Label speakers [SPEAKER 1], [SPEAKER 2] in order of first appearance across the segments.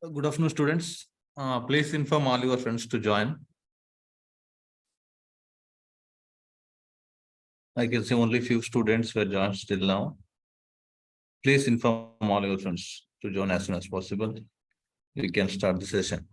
[SPEAKER 1] Good afternoon, students. Please inform all your friends to join. I can see only few students were joined still now. Please inform all your friends to join as soon as possible. We can start the session.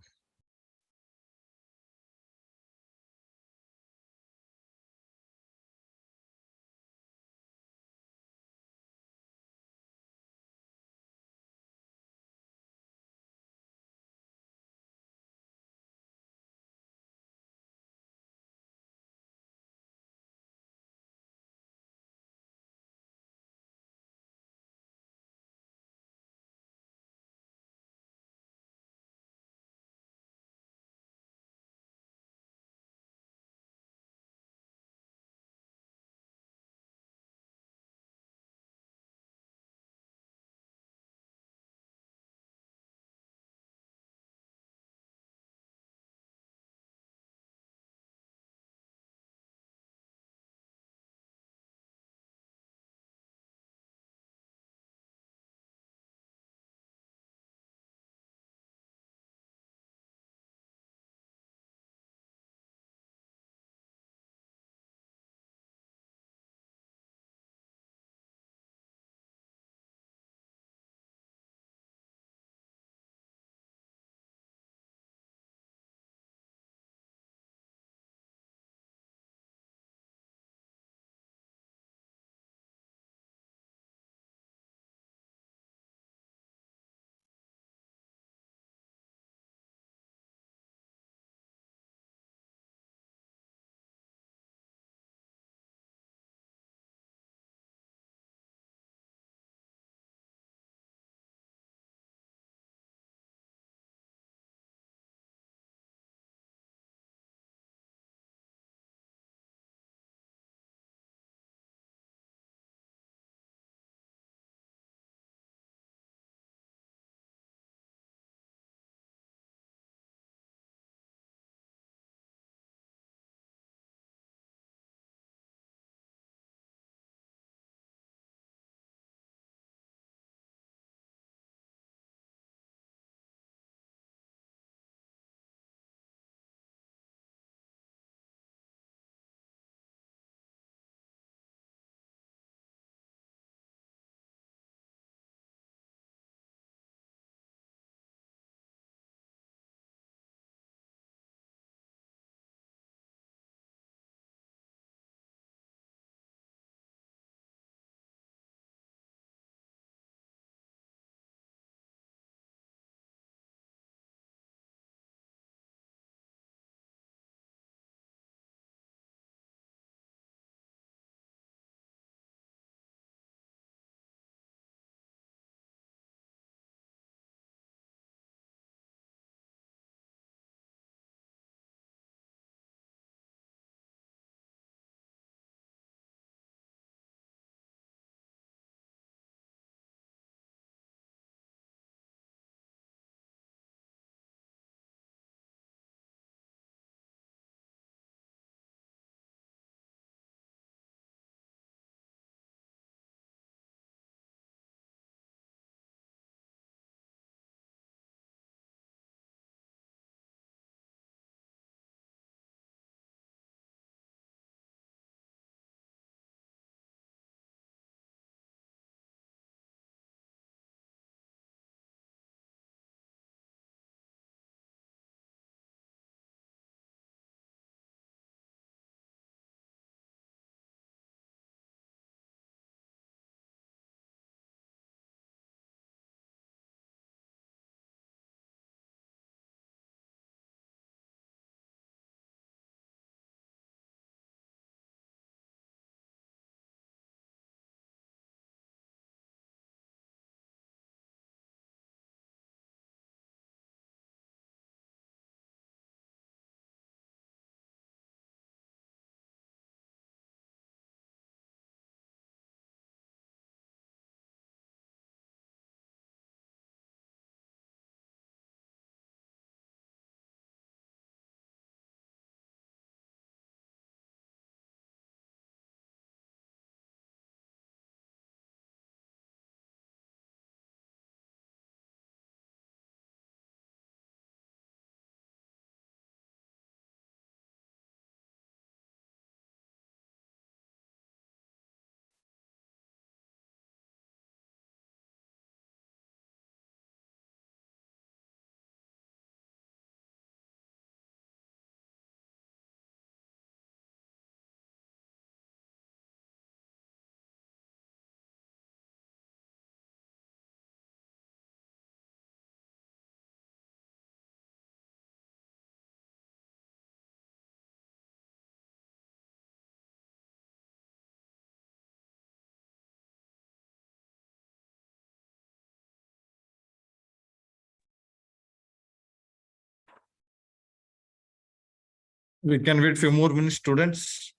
[SPEAKER 1] We can wait few more minutes, students.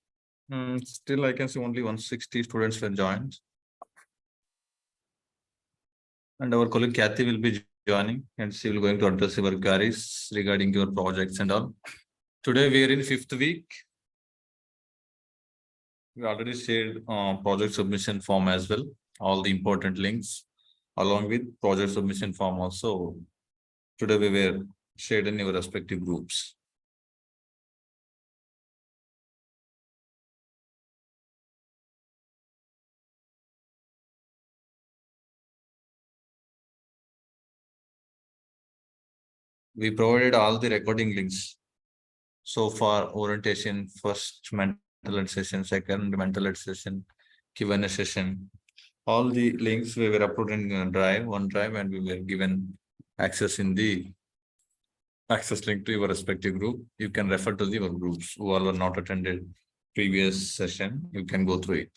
[SPEAKER 1] Still, I can see only 160 students were joined. And our colleague Kathy will be joining and she will going to address your queries regarding your projects and all. Today we are in 5th week. We already shared project submission form as well, all the important links along with project submission form also. Today we were shared in your respective groups. We provided all the recording links. So far, orientation, first mental health session, second mental health session, Q&A session. All the links we were uploaded in OneDrive, and we were given access in the access link to your respective group. You can refer to your groups who all are not attended previous session. You can go through it.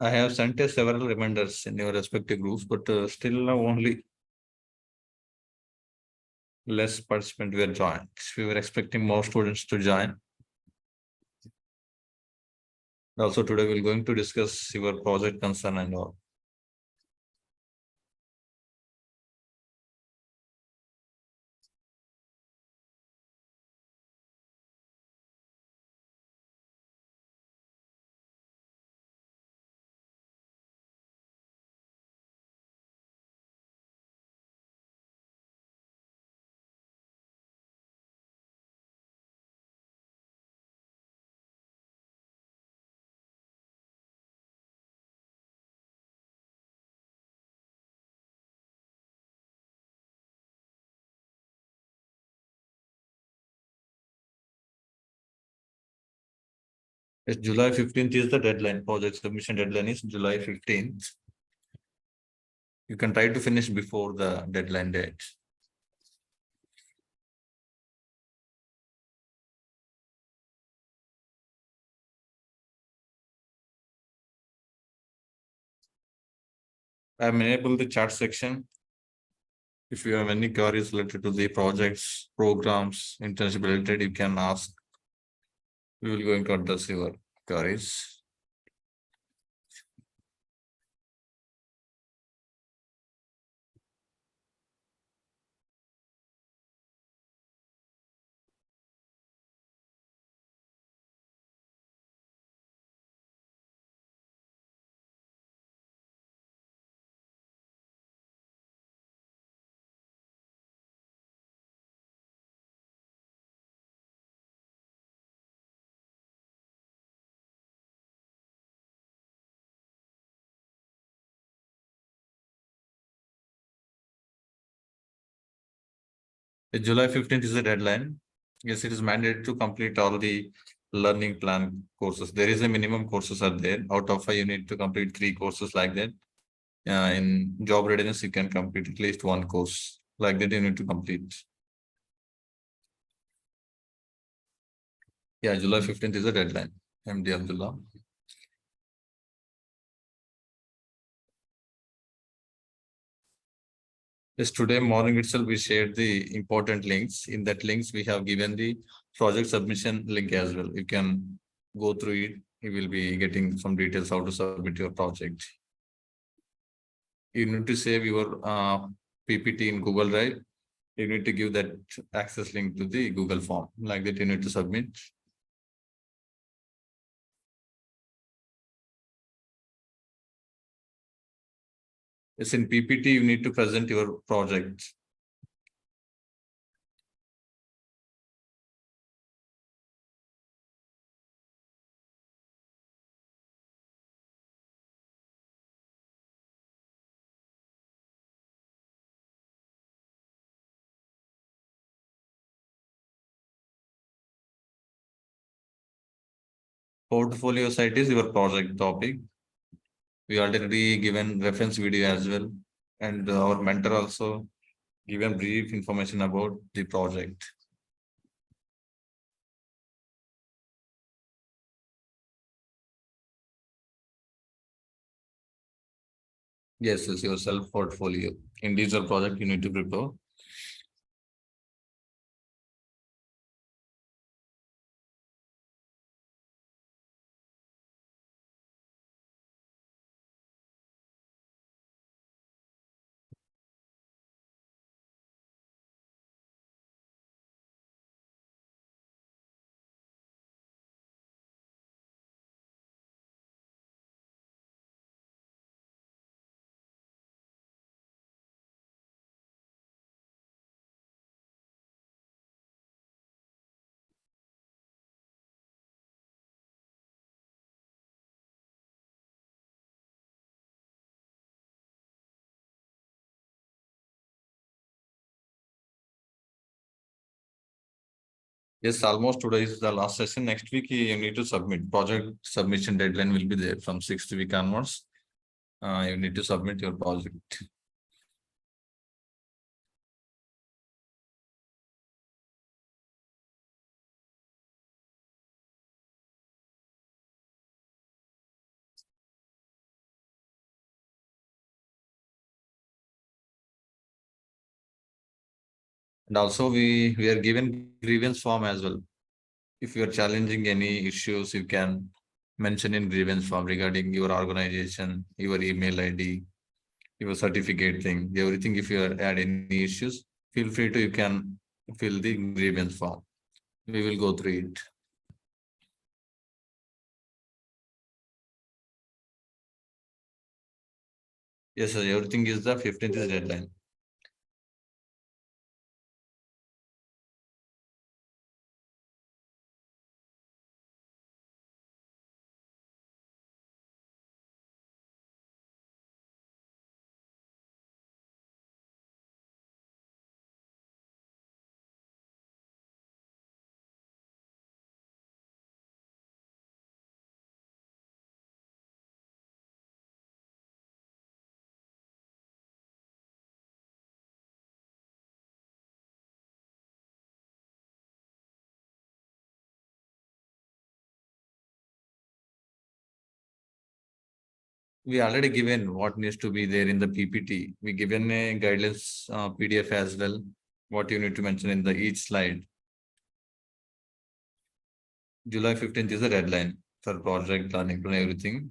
[SPEAKER 1] I have sent several reminders in your respective groups, but still now only less participants were joined. We were expecting more students to join. Also today we're going to discuss your project concern and all. Yes, July 15th is the deadline. Project submission deadline is July 15th. You can try to finish before the deadline date. I have enabled the chat section. If you have any queries related to the projects, programs, internship related, you can ask. We will going to address your queries. July 15th is the deadline. Yes, it is mandated to complete all the learning plan courses. There is a minimum courses are there. Out of 5, you need to complete 3 courses like that. In job readiness, you can complete at least 1 course. Like that, you need to complete. Yeah, July 15th is the deadline. MD Abdullah. Yes, today morning itself, we shared the important links. In that links, we have given the project submission link as well. You can go through it. You will be getting some details how to submit your project. You need to save your PPT in Google Drive. You need to give that access link to the Google form. Like that, you need to submit. Yes, in PPT, you need to present your project. Portfolio site is your project topic. We already given reference video as well. And our mentor also given brief information about the project. Yes, yes, your self portfolio. Individual project you need to prepare. Yes, almost today is the last session. Next week you need to submit. Project submission deadline will be there from 6th week onwards. You need to submit your project. And also we are given grievance form as well. If you are challenging any issues, you can mention in grievance form regarding your organization, your email ID, your certificate thing, everything. If you had any issues, feel free to you can fill the grievance form. We will go through it. Yes, sir, everything is the 15th is deadline. We already given what needs to be there in the PPT. We given a guidelines PDF as well. What you need to mention in the each slide. July 15th is the deadline for project planning and everything.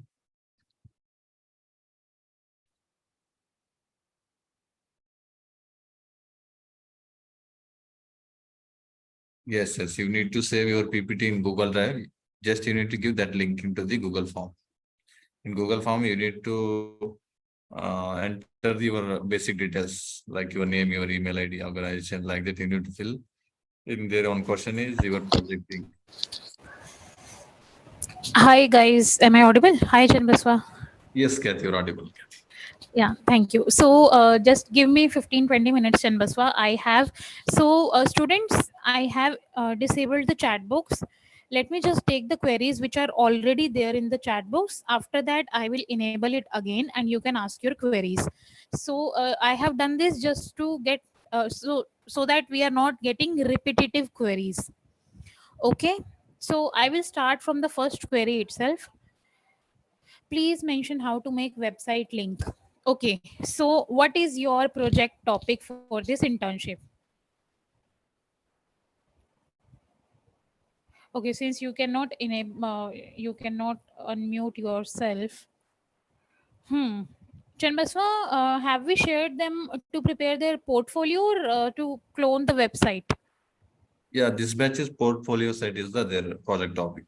[SPEAKER 1] Yes, yes. You need to save your PPT in Google Drive. Just you need to give that link into the Google form. In Google form, you need to enter your basic details like your name, your email ID, organization, like that. You need to fill. In their own question is your project link.
[SPEAKER 2] Hi guys, am I audible? Hi Chanbaswa.
[SPEAKER 1] Yes, Kathy, you're audible.
[SPEAKER 2] Yeah, thank you. So just give me 15-20 minutes, Chanbaswa. I have students, I have disabled the chat box. Let me just take the queries which are already there in the chat box. After that, I will enable it again, and you can ask your queries. So I have done this just to get so that we are not getting repetitive queries. Okay. So I will start from the first query itself. Please mention how to make website link. Okay, so what is your project topic for this internship? Okay, since you cannot enable you cannot unmute yourself. Hmm. Chanbaswa, have we shared them to prepare their portfolio or to clone the website?
[SPEAKER 1] Yeah, this batch's portfolio site is the their project topic.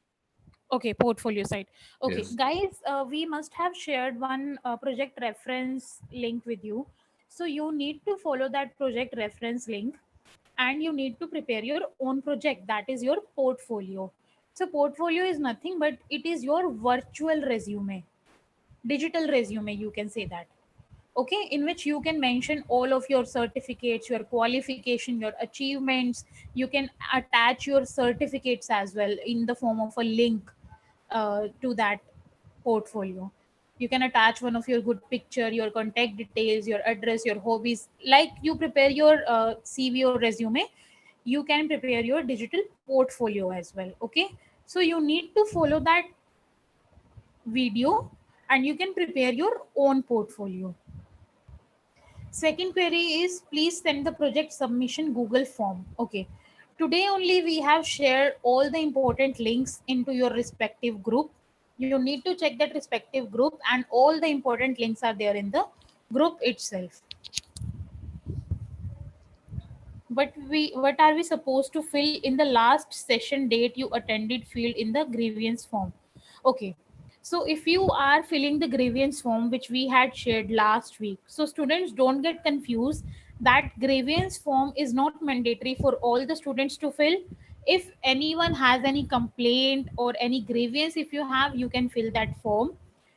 [SPEAKER 2] Okay, portfolio site. Okay,
[SPEAKER 1] Yes.
[SPEAKER 2] guys, we must have shared one project reference link with you. So you need to follow that project reference link, and you need to prepare your own project. That is your portfolio. So portfolio is nothing but it is your virtual resume, digital resume, you can say that. Okay, in which you can mention all of your certificates, your qualification, your achievements. You can attach your certificates as well in the form of a link to that portfolio. You can attach one of your good picture, your contact details, your address, your hobbies. Like you prepare your CV or resume, you can prepare your digital portfolio as well. Okay, so you need to follow that video, and you can prepare your own portfolio. Second query is please send the project submission Google form. Okay. Today only we have shared all the important links into your respective group. You need to check that respective group and all the important links are there in the group itself. What are we supposed to fill in the last session date you attended field in the grievance form? Okay, so if you are filling the grievance form which we had shared last week, so students don't get confused that grievance form is not mandatory for all the students to fill. If anyone has any complaint or any grievance, if you have, you can fill that form.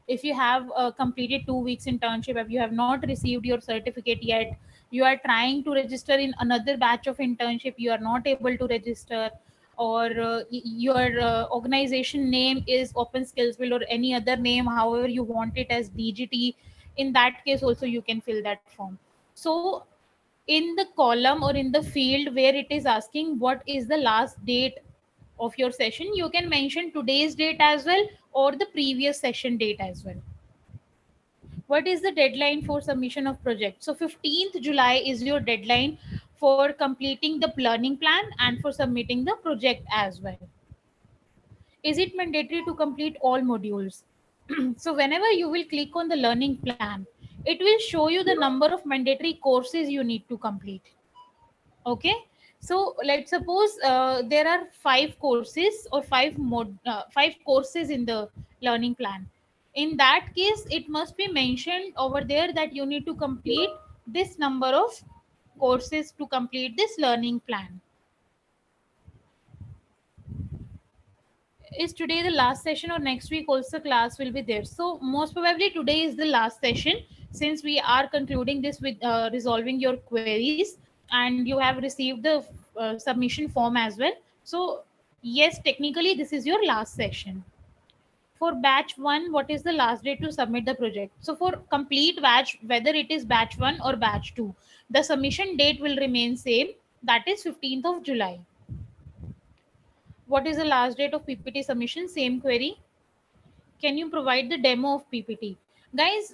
[SPEAKER 2] If you have completed 2 weeks internship, if you have not received your certificate yet, you are trying to register in another batch of internship, you are not able to register, or your organization name is Open Skills Build or any other name, however you want it as DGT, in that case also you can fill that form. So in the column or in the field where it is asking what is the last date of your session, you can mention today's date as well or the previous session date as well. What is the deadline for submission of project? So 15th July is your deadline for completing the learning plan and for submitting the project as well. Is it mandatory to complete all modules? So whenever you will click on the learning plan, it will show you the number of mandatory courses you need to complete. Okay, so let's suppose there are 5 courses or 5 courses in the learning plan. In that case, it must be mentioned over there that you need to complete this number of courses to complete this learning plan. Is today the last session or next week also class will be there? So most probably today is the last session, since we are concluding this with resolving your queries, and you have received the submission form as well. So yes, technically this is your last session. For batch 1, what is the last date to submit the project? So for complete batch, whether it is batch 1 or batch 2, the submission date will remain same, that is 15th of July. What is the last date of PPT submission? Same query. Can you provide the demo of PPT? Guys,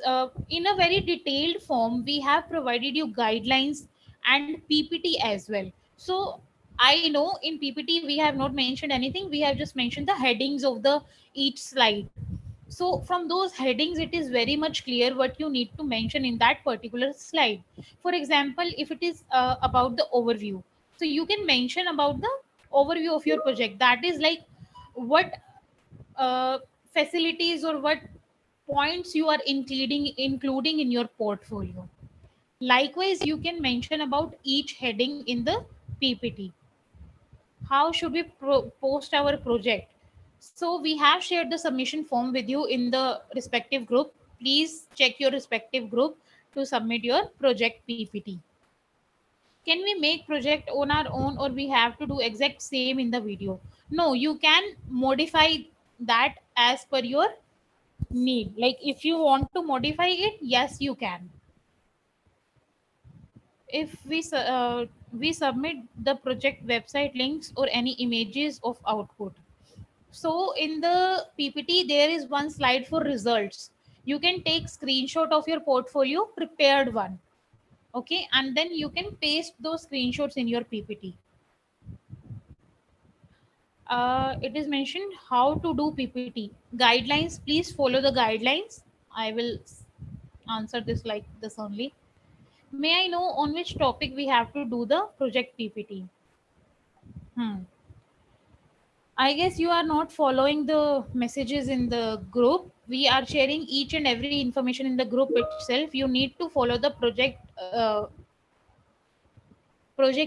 [SPEAKER 2] in a very detailed form, we have provided you guidelines and PPT as well. So I know in PPT we have not mentioned anything. We have just mentioned the headings of the each slide. So from those headings, it is very much clear what you need to mention in that particular slide. For example, if it is about the overview, so you can mention about the overview of your project. That is like what uh, facilities or what points you are including in your portfolio. Likewise, you can mention about each heading in the PPT. How should we post our project? So we have shared the submission form with you in the respective group. Please check your respective group to submit your project PPT. Can we make project on our own or we have to do exact same in the video? No, you can modify that as per your need. Like if you want to modify it, yes you can. If we submit the project website links or any images of output, so in the PPT there is one slide for results. You can take screenshot of your portfolio prepared one. Okay, and then you can paste those screenshots in your PPT. It is mentioned how to do PPT guidelines. Please follow the guidelines. I will answer this like this only. May I know on which topic we have to do the project PPT? Hmm. I guess you are not following the messages in the group. We are sharing each and every information in the group itself. You need to follow the project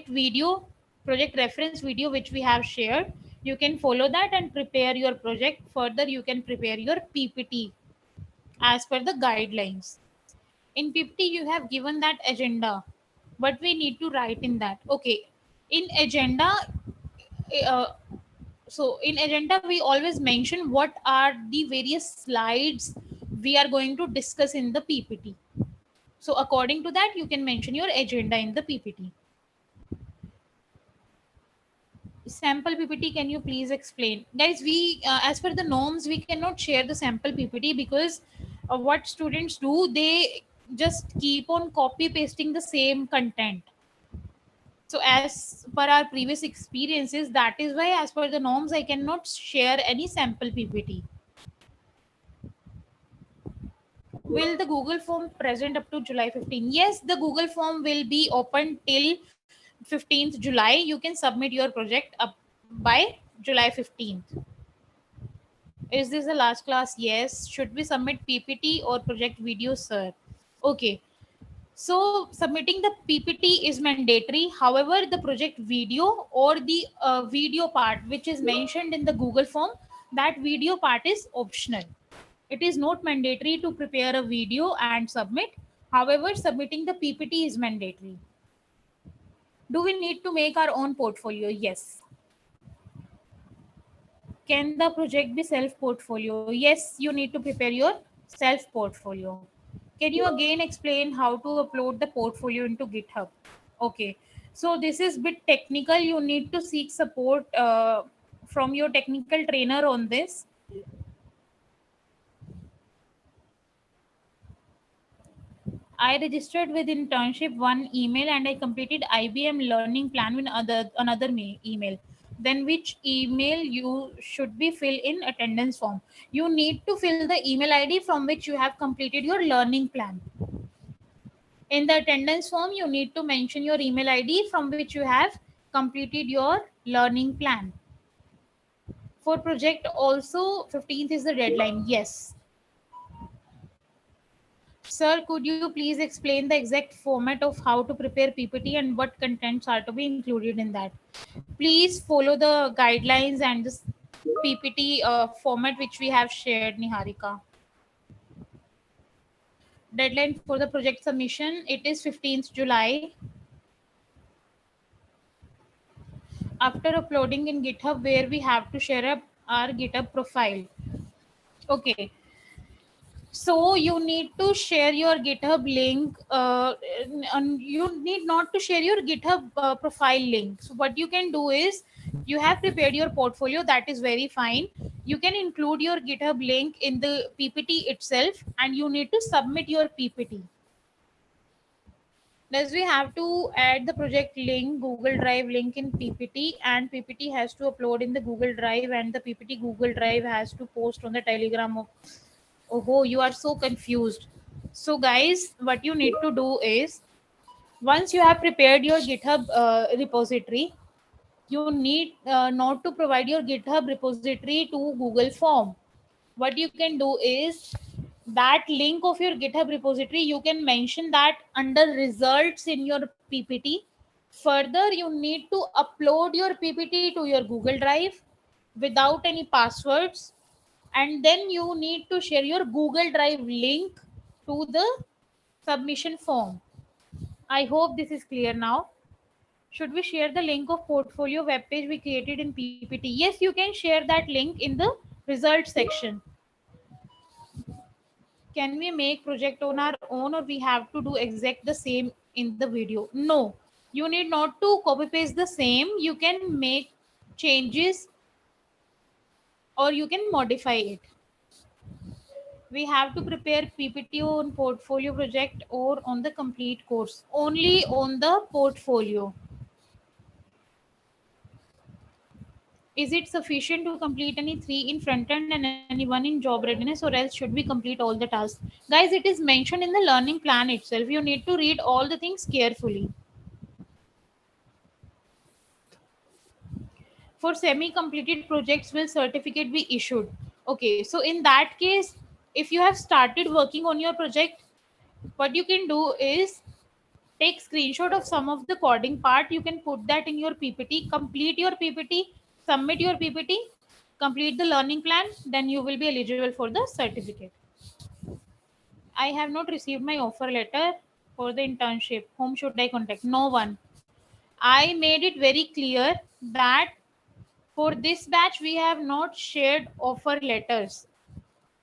[SPEAKER 2] video, project reference video which we have shared. You can follow that and prepare your project. Further, you can prepare your PPT as per the guidelines. In PPT, you have given that agenda. What we need to write in that? Okay, in agenda, uh, so in agenda we always mention what are the various slides we are going to discuss in the PPT. So according to that, you can mention your agenda in the PPT. Sample PPT, can you please explain? Guys, we as per the norms we cannot share the sample PPT because what students do, they just keep on copy pasting the same content. So as per our previous experiences, that is why as per the norms I cannot share any sample PPT. Will the Google form present up to July 15? Yes, the Google form will be open till 15th July. You can submit your project up by July 15th. Is this the last class? Yes. Should we submit PPT or project video, sir? Okay. So submitting the PPT is mandatory. However, the project video or the video part which is mentioned in the Google form, that video part is optional. It is not mandatory to prepare a video and submit. However, submitting the PPT is mandatory. Do we need to make our own portfolio? Yes. Can the project be self portfolio? Yes, you need to prepare your self portfolio. Can you again explain how to upload the portfolio into GitHub? Okay, so this is bit technical. You need to seek support from your technical trainer on this. I registered with internship one email and I completed IBM learning plan with another email. Then which email you should be fill in attendance form? You need to fill the email ID from which you have completed your learning plan. In the attendance form, you need to mention your email ID from which you have completed your learning plan. For project also 15th is the deadline. Yes. Sir, could you please explain the exact format of how to prepare PPT and what contents are to be included in that? Please follow the guidelines and this PPT format which we have shared, Niharika. Deadline for the project submission, it is 15th July. After uploading in GitHub, where we have to share up our GitHub profile. Okay, so you need to share your GitHub link, and you need not to share your GitHub profile link. So what you can do is, you have prepared your portfolio, that is very fine. You can include your GitHub link in the PPT itself, and you need to submit your PPT. Does we have to add the project link, Google Drive link in PPT, and PPT has to upload in the Google Drive, and the PPT Google Drive has to post on the Telegram of. Oh, you are so confused. So guys, what you need to do is, once you have prepared your GitHub repository, you need not to provide your GitHub repository to Google Form. What you can do is, that link of your GitHub repository, you can mention that under results in your PPT. Further, you need to upload your PPT to your Google Drive without any passwords, and then you need to share your Google Drive link to the submission form. I hope this is clear now. Should we share the link of portfolio webpage we created in PPT? Yes, you can share that link in the results section. Can we make project on our own, or we have to do exact the same in the video? No, you need not to copy paste the same. You can make changes or you can modify it. We have to prepare PPT on portfolio project or on the complete course? Only on the portfolio. Is it sufficient to complete any 3 in front end and any 1 in job readiness, or else should we complete all the tasks? Guys, it is mentioned in the learning plan itself. You need to read all the things carefully. For semi completed projects, will certificate be issued? Okay, so in that case, if you have started working on your project, what you can do is, take screenshot of some of the coding part. You can put that in your PPT, complete your PPT, submit your PPT, complete the learning plan, then you will be eligible for the certificate. I have not received my offer letter for the internship. Whom should I contact? No one. I made it very clear that for this batch we have not shared offer letters.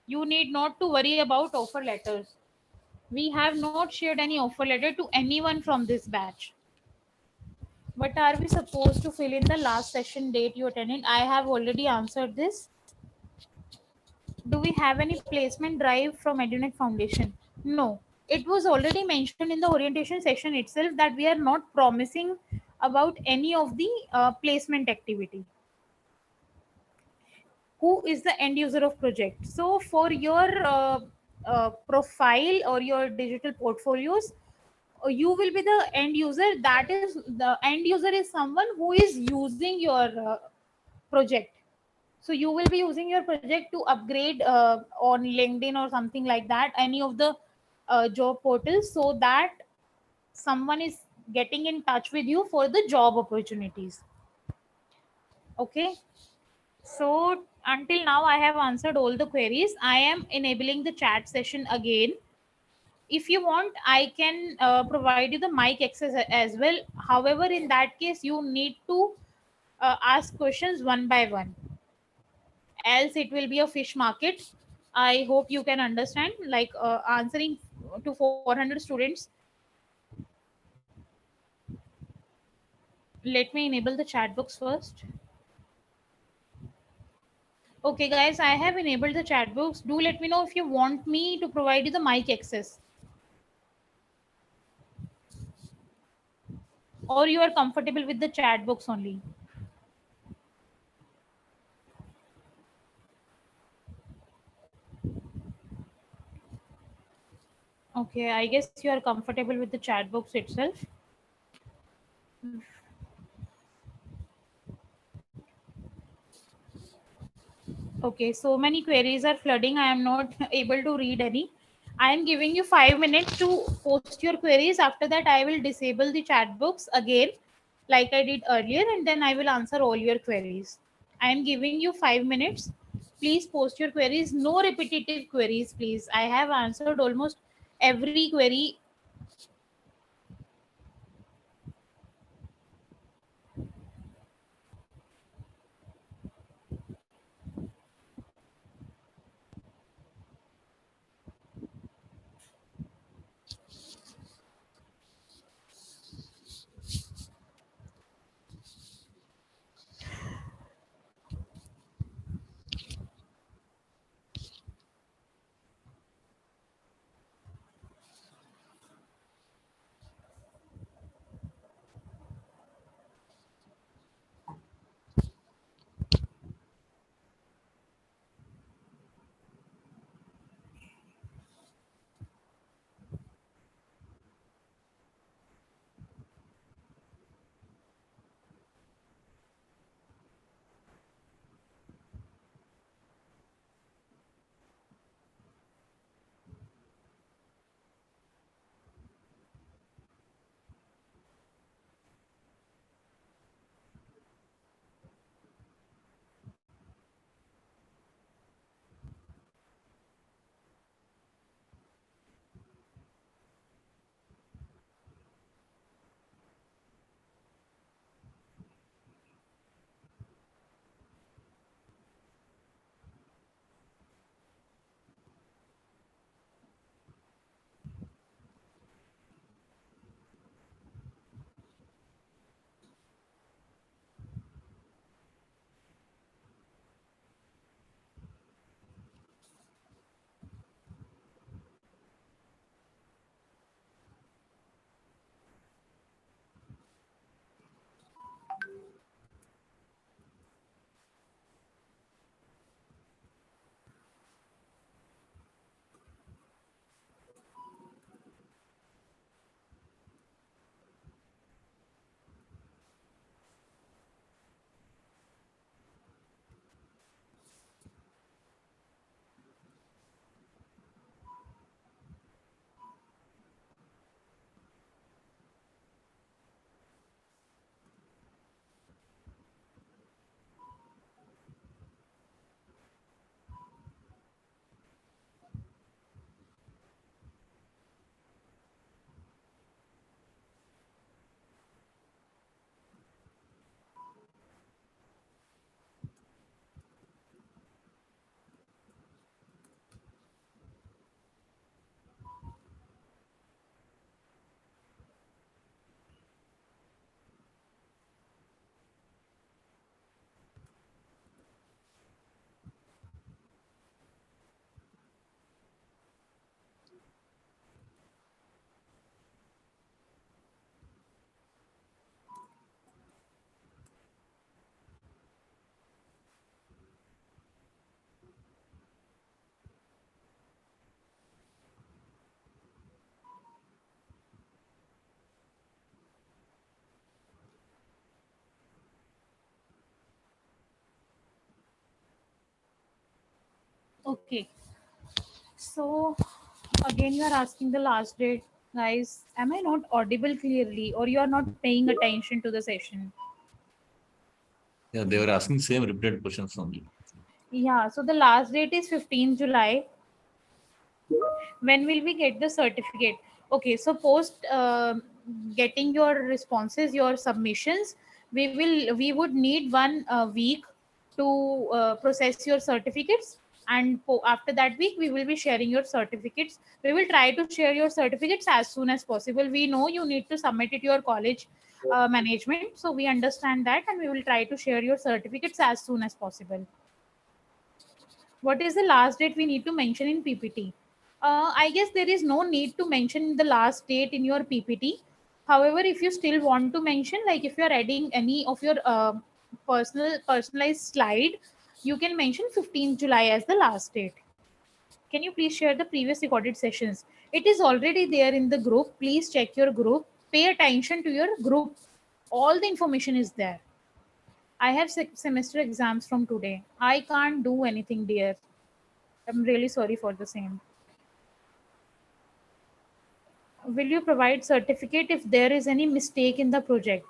[SPEAKER 2] You need not to worry about offer letters. We have not shared any offer letter to anyone from this batch. What are we supposed to fill in the last session date you attended? I have already answered this. Do we have any placement drive from EduNet Foundation? No. it was already mentioned in the orientation section itself that we are not promising about any of the placement activity. Who is the end user of project? So for your profile or your digital portfolios, you will be the end user. That is, the end user is someone who is using your project. So you will be using your project to upgrade on LinkedIn or something like that, any of the job portals, so that someone is getting in touch with you for the job opportunities. Okay. So until now, I have answered all the queries. I am enabling the chat session again. If you want, I can provide you the mic access as well. However, in that case, you need to ask questions one by one. Else, it will be a fish market. I hope you can understand. Like answering to 400 students. Let me enable the chat box first. Okay, guys, I have enabled the chat box. Do let me know if you want me to provide you the mic access, or you are comfortable with the chat box only. Okay, I guess you are comfortable with the chat box itself. Okay, so many queries are flooding. I am not able to read any. I am giving you 5 minutes to post your queries. After that, I will disable the chat box again, like I did earlier, and then I will answer all your queries. I am giving you 5 minutes. Please post your queries. No repetitive queries, please. I have answered almost every query. Okay. So again, you are asking the last date, guys. Am I not audible clearly, or you are not paying attention to the session?
[SPEAKER 1] Yeah, they were asking same repeated questions only.
[SPEAKER 2] Yeah. So the last date is 15th July. When will we get the certificate? Okay. So post getting your responses, your submissions, we would need 1 week to process your certificates, and after that week we will be sharing your certificates. We will try to share your certificates as soon as possible. We know you need to submit it to your college management, so we understand that, and we will try to share your certificates as soon as possible. What is the last date we need to mention in PPT? I guess there is no need to mention the last date in your PPT. However, if you still want to mention, like if you are adding any of your personalized slide, you can mention 15th July as the last date. Can you please share the previous recorded sessions? It is already there in the group. Please check your group. Pay attention to your group. All the information is there. I have semester exams from today. I can't do anything, dear. I'm really sorry for the same. Will you provide certificate if there is any mistake in the project?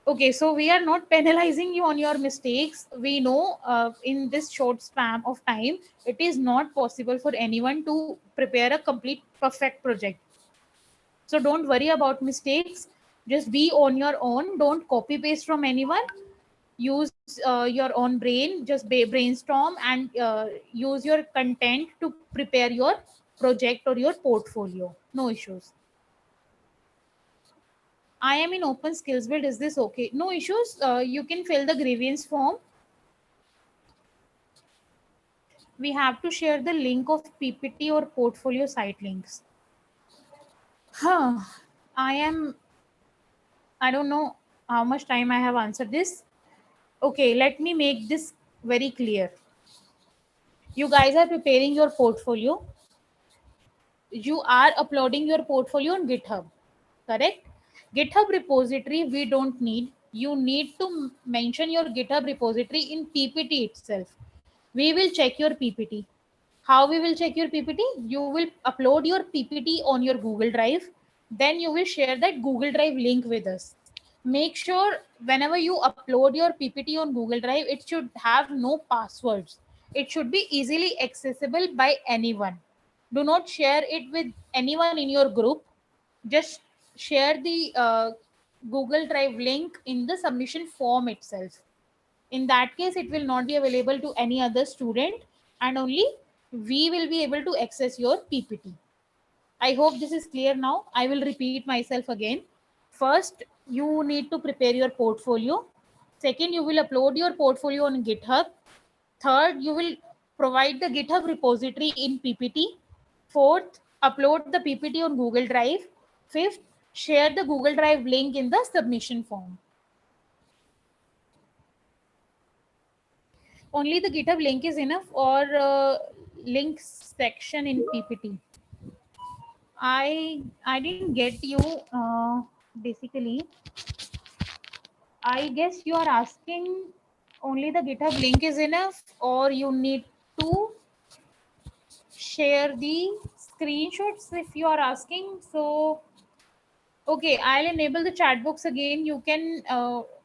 [SPEAKER 2] Okay, so we are not penalizing you on your mistakes. We know in this short span of time, it is not possible for anyone to prepare a complete perfect project. So don't worry about mistakes. Just be on your own. Don't copy paste from anyone. Use your own brain. Just brainstorm and use your content to prepare your project or your portfolio. No issues. I am in open skills build. Is this okay? No issues. You can fill the grievance form. We have to share the link of PPT or portfolio site links. Huh. I am, I don't know how much time I have answered this. Okay, let me make this very clear. You guys are preparing your portfolio. You are uploading your portfolio on GitHub, correct? GitHub repository we don't need. You need to mention your GitHub repository in PPT itself. We will check your PPT. How we will check your PPT? You will upload your PPT on your Google Drive. Then you will share that Google Drive link with us. Make sure whenever you upload your PPT on Google Drive, it should have no passwords. It should be easily accessible by anyone. Do not share it with anyone in your group. Just share the Google Drive link in the submission form itself. In that case, it will not be available to any other student, and only we will be able to access your PPT. I hope this is clear now. I will repeat myself again. First, you need to prepare your portfolio. Second, you will upload your portfolio on GitHub. Third, you will provide the GitHub repository in PPT. Fourth, upload the PPT on Google Drive. Fifth, share the Google Drive link in the submission form. Only the GitHub link is enough, or links section in PPT? I didn't get you. Basically, I guess you are asking only the GitHub link is enough, or you need to share the screenshots if you are asking. So okay, I'll enable the chat box again. You can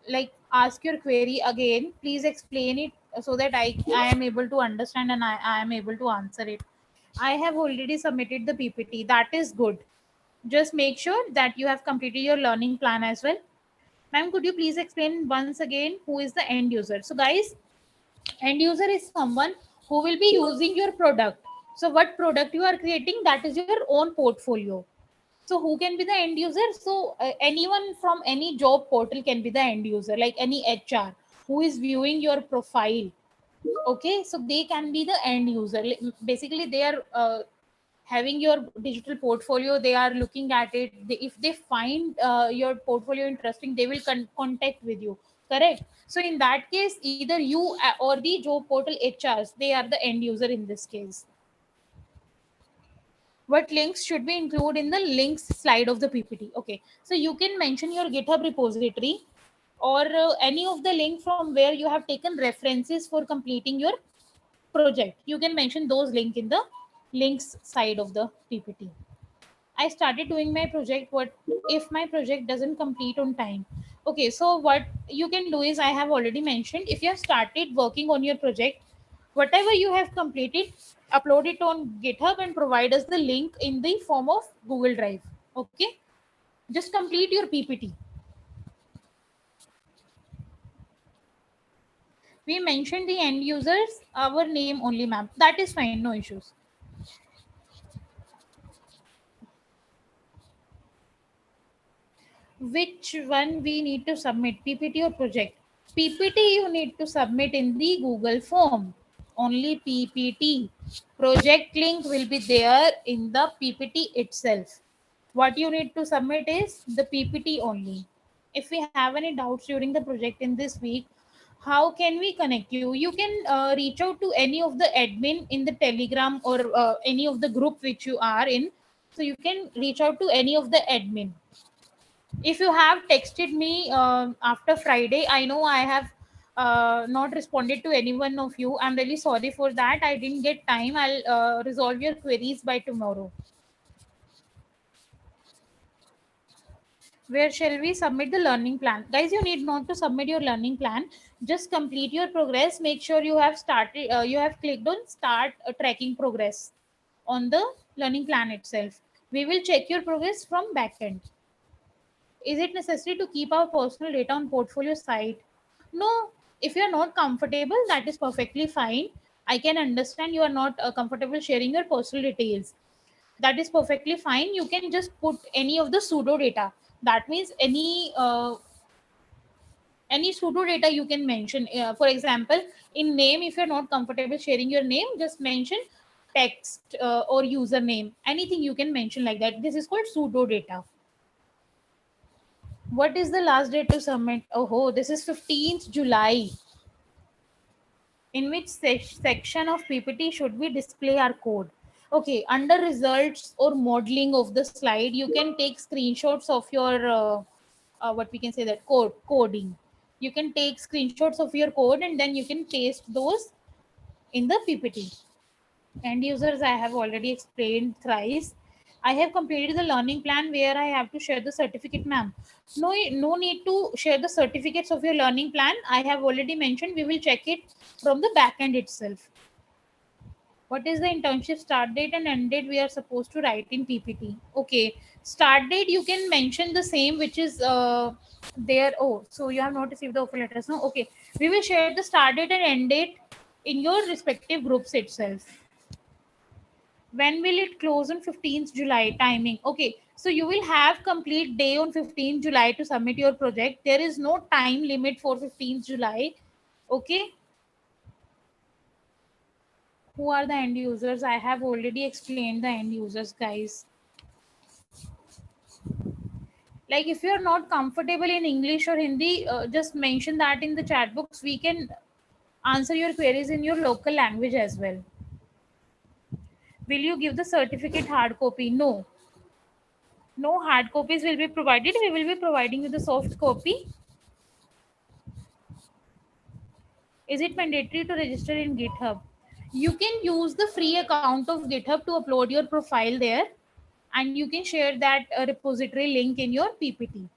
[SPEAKER 2] like ask your query again. Please explain it so that I am able to understand, and I am able to answer it. I have already submitted the PPT. That is good. Just make sure that you have completed your learning plan as well. Ma'am, could you please explain once again who is the end user? So guys, end user is someone who will be using your product. So what product you are creating, that is your own portfolio. So who can be the end user? So anyone from any job portal can be the end user, like any HR who is viewing your profile. Okay, so they can be the end user. Basically, they are having your digital portfolio. They are looking at it. If they find your portfolio interesting, they will contact with you. Correct. So in that case, either you or the job portal HRs, they are the end user in this case. What links should be included in the links slide of the PPT? Okay, so you can mention your GitHub repository, or any of the link from where you have taken references for completing your project. You can mention those link in the links side of the PPT. I started doing my project. What if my project doesn't complete on time? Okay, so what you can do is, I have already mentioned, if you have started working on your project, whatever you have completed, upload it on GitHub and provide us the link in the form of Google Drive. Okay, just complete your PPT. We mentioned the end users, our name only, ma'am. That is fine, no issues. Which one we need to submit, PPT or project? PPT you need to submit in the Google form, only PPT. Project link will be there in the PPT itself. What you need to submit is the PPT only. If we have any doubts during the project in this week, how can we connect you? You can reach out to any of the admin in the Telegram or any of the group which you are in. So you can reach out to any of the admin. If you have texted me after Friday, I know I have not responded to any one of you. I'm really sorry for that. I didn't get time. I'll resolve your queries by tomorrow. Where shall we submit the learning plan? Guys, you need not to submit your learning plan. Just complete your progress. Make sure you have started, you have clicked on start tracking progress on the learning plan itself. We will check your progress from backend. Is it necessary to keep our personal data on portfolio site? No. If you are not comfortable, that is perfectly fine. I can understand you are not comfortable sharing your personal details. That is perfectly fine. You can just put any of the pseudo data. That means any pseudo data you can mention. For example, in name, if you're not comfortable sharing your name, just mention text or username. Anything you can mention like that. This is called pseudo data. What is the last date to submit? Oh, this is 15th July. In which section of PPT should we display our code? Okay, under results or modeling of the slide, you can take screenshots of your what we can say that coding. You can take screenshots of your code and then you can paste those in the PPT. End users, I have already explained thrice. I have completed the learning plan where I have to share the certificate, ma'am. No need to share the certificates of your learning plan. I have already mentioned we will check it from the back end itself. What is the internship start date and end date we are supposed to write in PPT? Okay, start date you can mention the same which is there. Oh, so you have not received the offer letters, no? Okay, we will share the start date and end date in your respective groups itself. When will it close on 15th July? Timing. Okay, so you will have complete day on 15th July to submit your project. There is no time limit for 15th July. Okay, who are the end users? I have already explained the end users, guys. Like if you're not comfortable in English or Hindi, just mention that in the chat box. We can answer your queries in your local language as well. Will you give the certificate hard copy? No. No hard copies will be provided. We will be providing you the soft copy. Is it mandatory to register in GitHub? You can use the free account of GitHub to upload your profile there, and you can share that repository link in your PPT.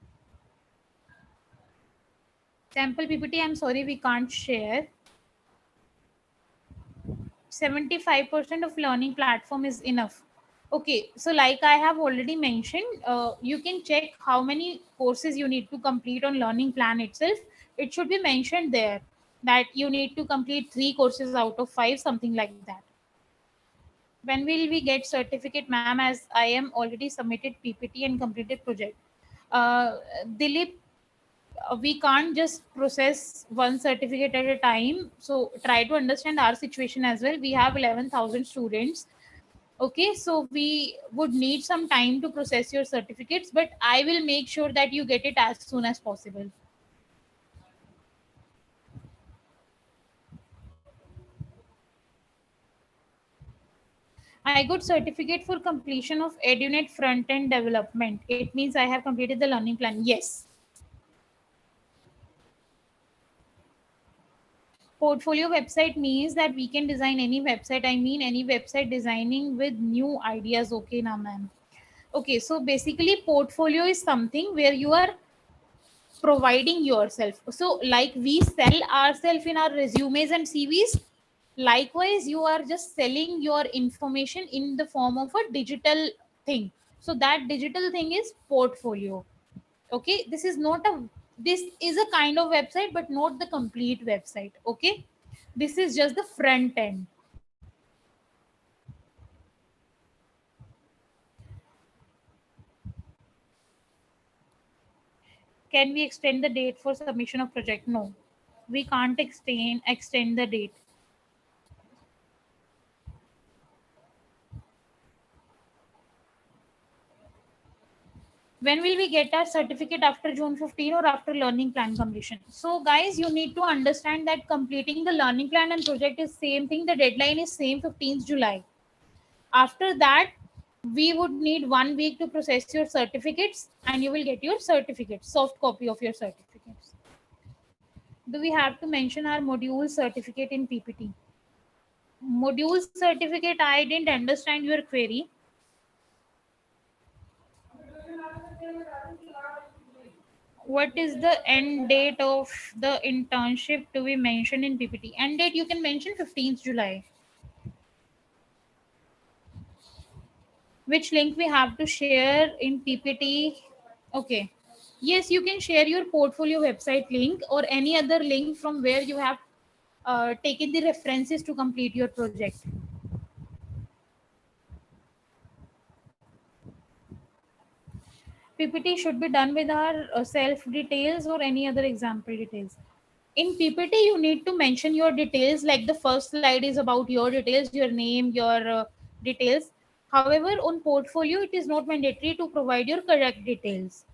[SPEAKER 2] Sample PPT, I'm sorry, we can't share. 75% of learning platform is enough. Okay, so like I have already mentioned, you can check how many courses you need to complete on learning plan itself. It should be mentioned there that you need to complete 3 courses out of 5, something like that. When will we get certificate, ma'am? As I am already submitted PPT and completed project. Dilip, we can't just process one certificate at a time, so try to understand our situation as well. We have 11,000 students. Okay, so we would need some time to process your certificates, but I will make sure that you get it as soon as possible. I got certificate for completion of EduNet front end development. It means I have completed the learning plan. Yes. Portfolio website means that we can design any website. I mean, any website designing with new ideas. Okay, now, ma'am. Okay, so basically, portfolio is something where you are providing yourself. So, like we sell ourselves in our resumes and CVs, likewise, you are just selling your information in the form of a digital thing. So, that digital thing is portfolio. Okay, this is a kind of website, but not the complete website. Okay, this is just the front end. Can we extend the date for submission of project? No, we can't extend the date. When will we get our certificate, after June 15 or after learning plan completion? So guys, you need to understand that completing the learning plan and project is same thing. The deadline is same, 15th July. After that, we would need 1 week to process your certificates, and you will get your certificates, soft copy of your certificates. Do we have to mention our module certificate in PPT? Module certificate, I didn't understand your query. What is the end date of the internship to be mentioned in PPT? End date you can mention 15th July. Which link we have to share in PPT? Okay. Yes, you can share your portfolio website link or any other link from where you have taken the references to complete your project. PPT should be done with our self details or any other example details. In PPT, you need to mention your details, like the first slide is about your details, your name, your details. However, on portfolio, it is not mandatory to provide your correct details.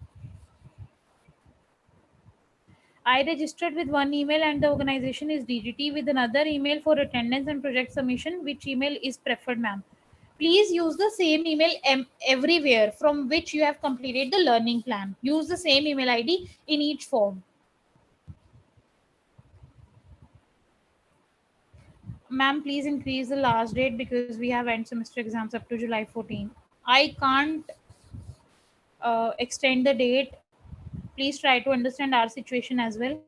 [SPEAKER 2] I registered with one email and the organization is DGT with another email for attendance and project submission. Which email is preferred, ma'am? Please use the same email everywhere from which you have completed the learning plan. Use the same email ID in each form. Ma'am, please increase the last date because we have end semester exams up to July 14. I can't extend the date. Please try to understand our situation as well.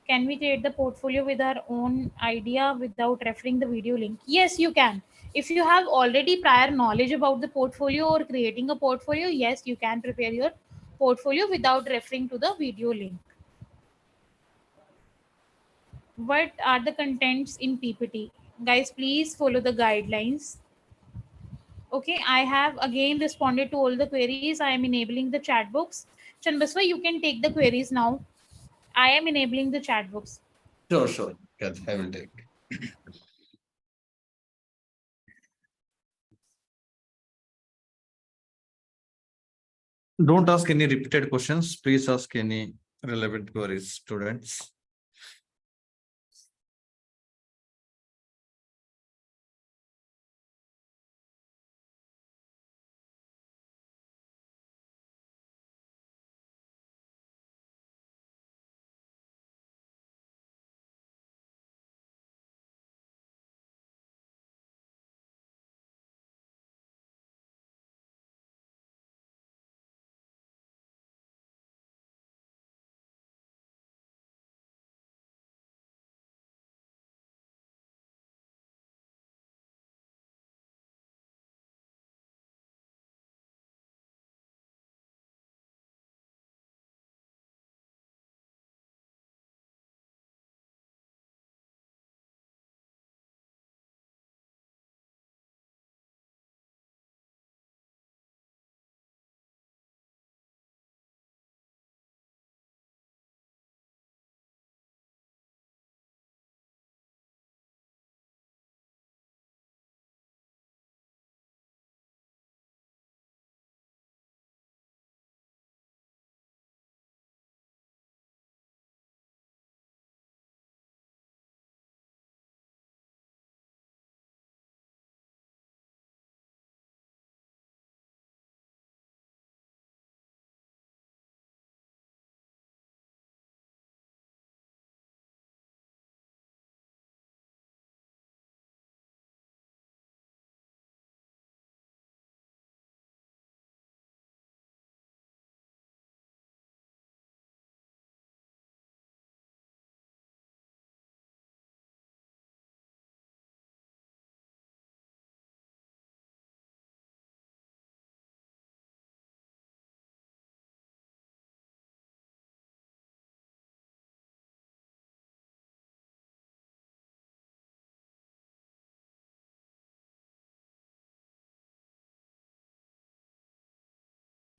[SPEAKER 2] Can we create the portfolio with our own idea without referring the video link? Yes, you can. If you have already prior knowledge about the portfolio or creating a portfolio, yes, you can prepare your portfolio without referring to the video link. What are the contents in PPT? Guys, please follow the guidelines. Okay, I have again responded to all the queries. I am enabling the chat box. Chanbaswa, you can take the queries now. I am enabling the chat box.
[SPEAKER 1] Sure, sure. Yes, I will take. Don't ask any repeated questions. Please ask any relevant queries, students.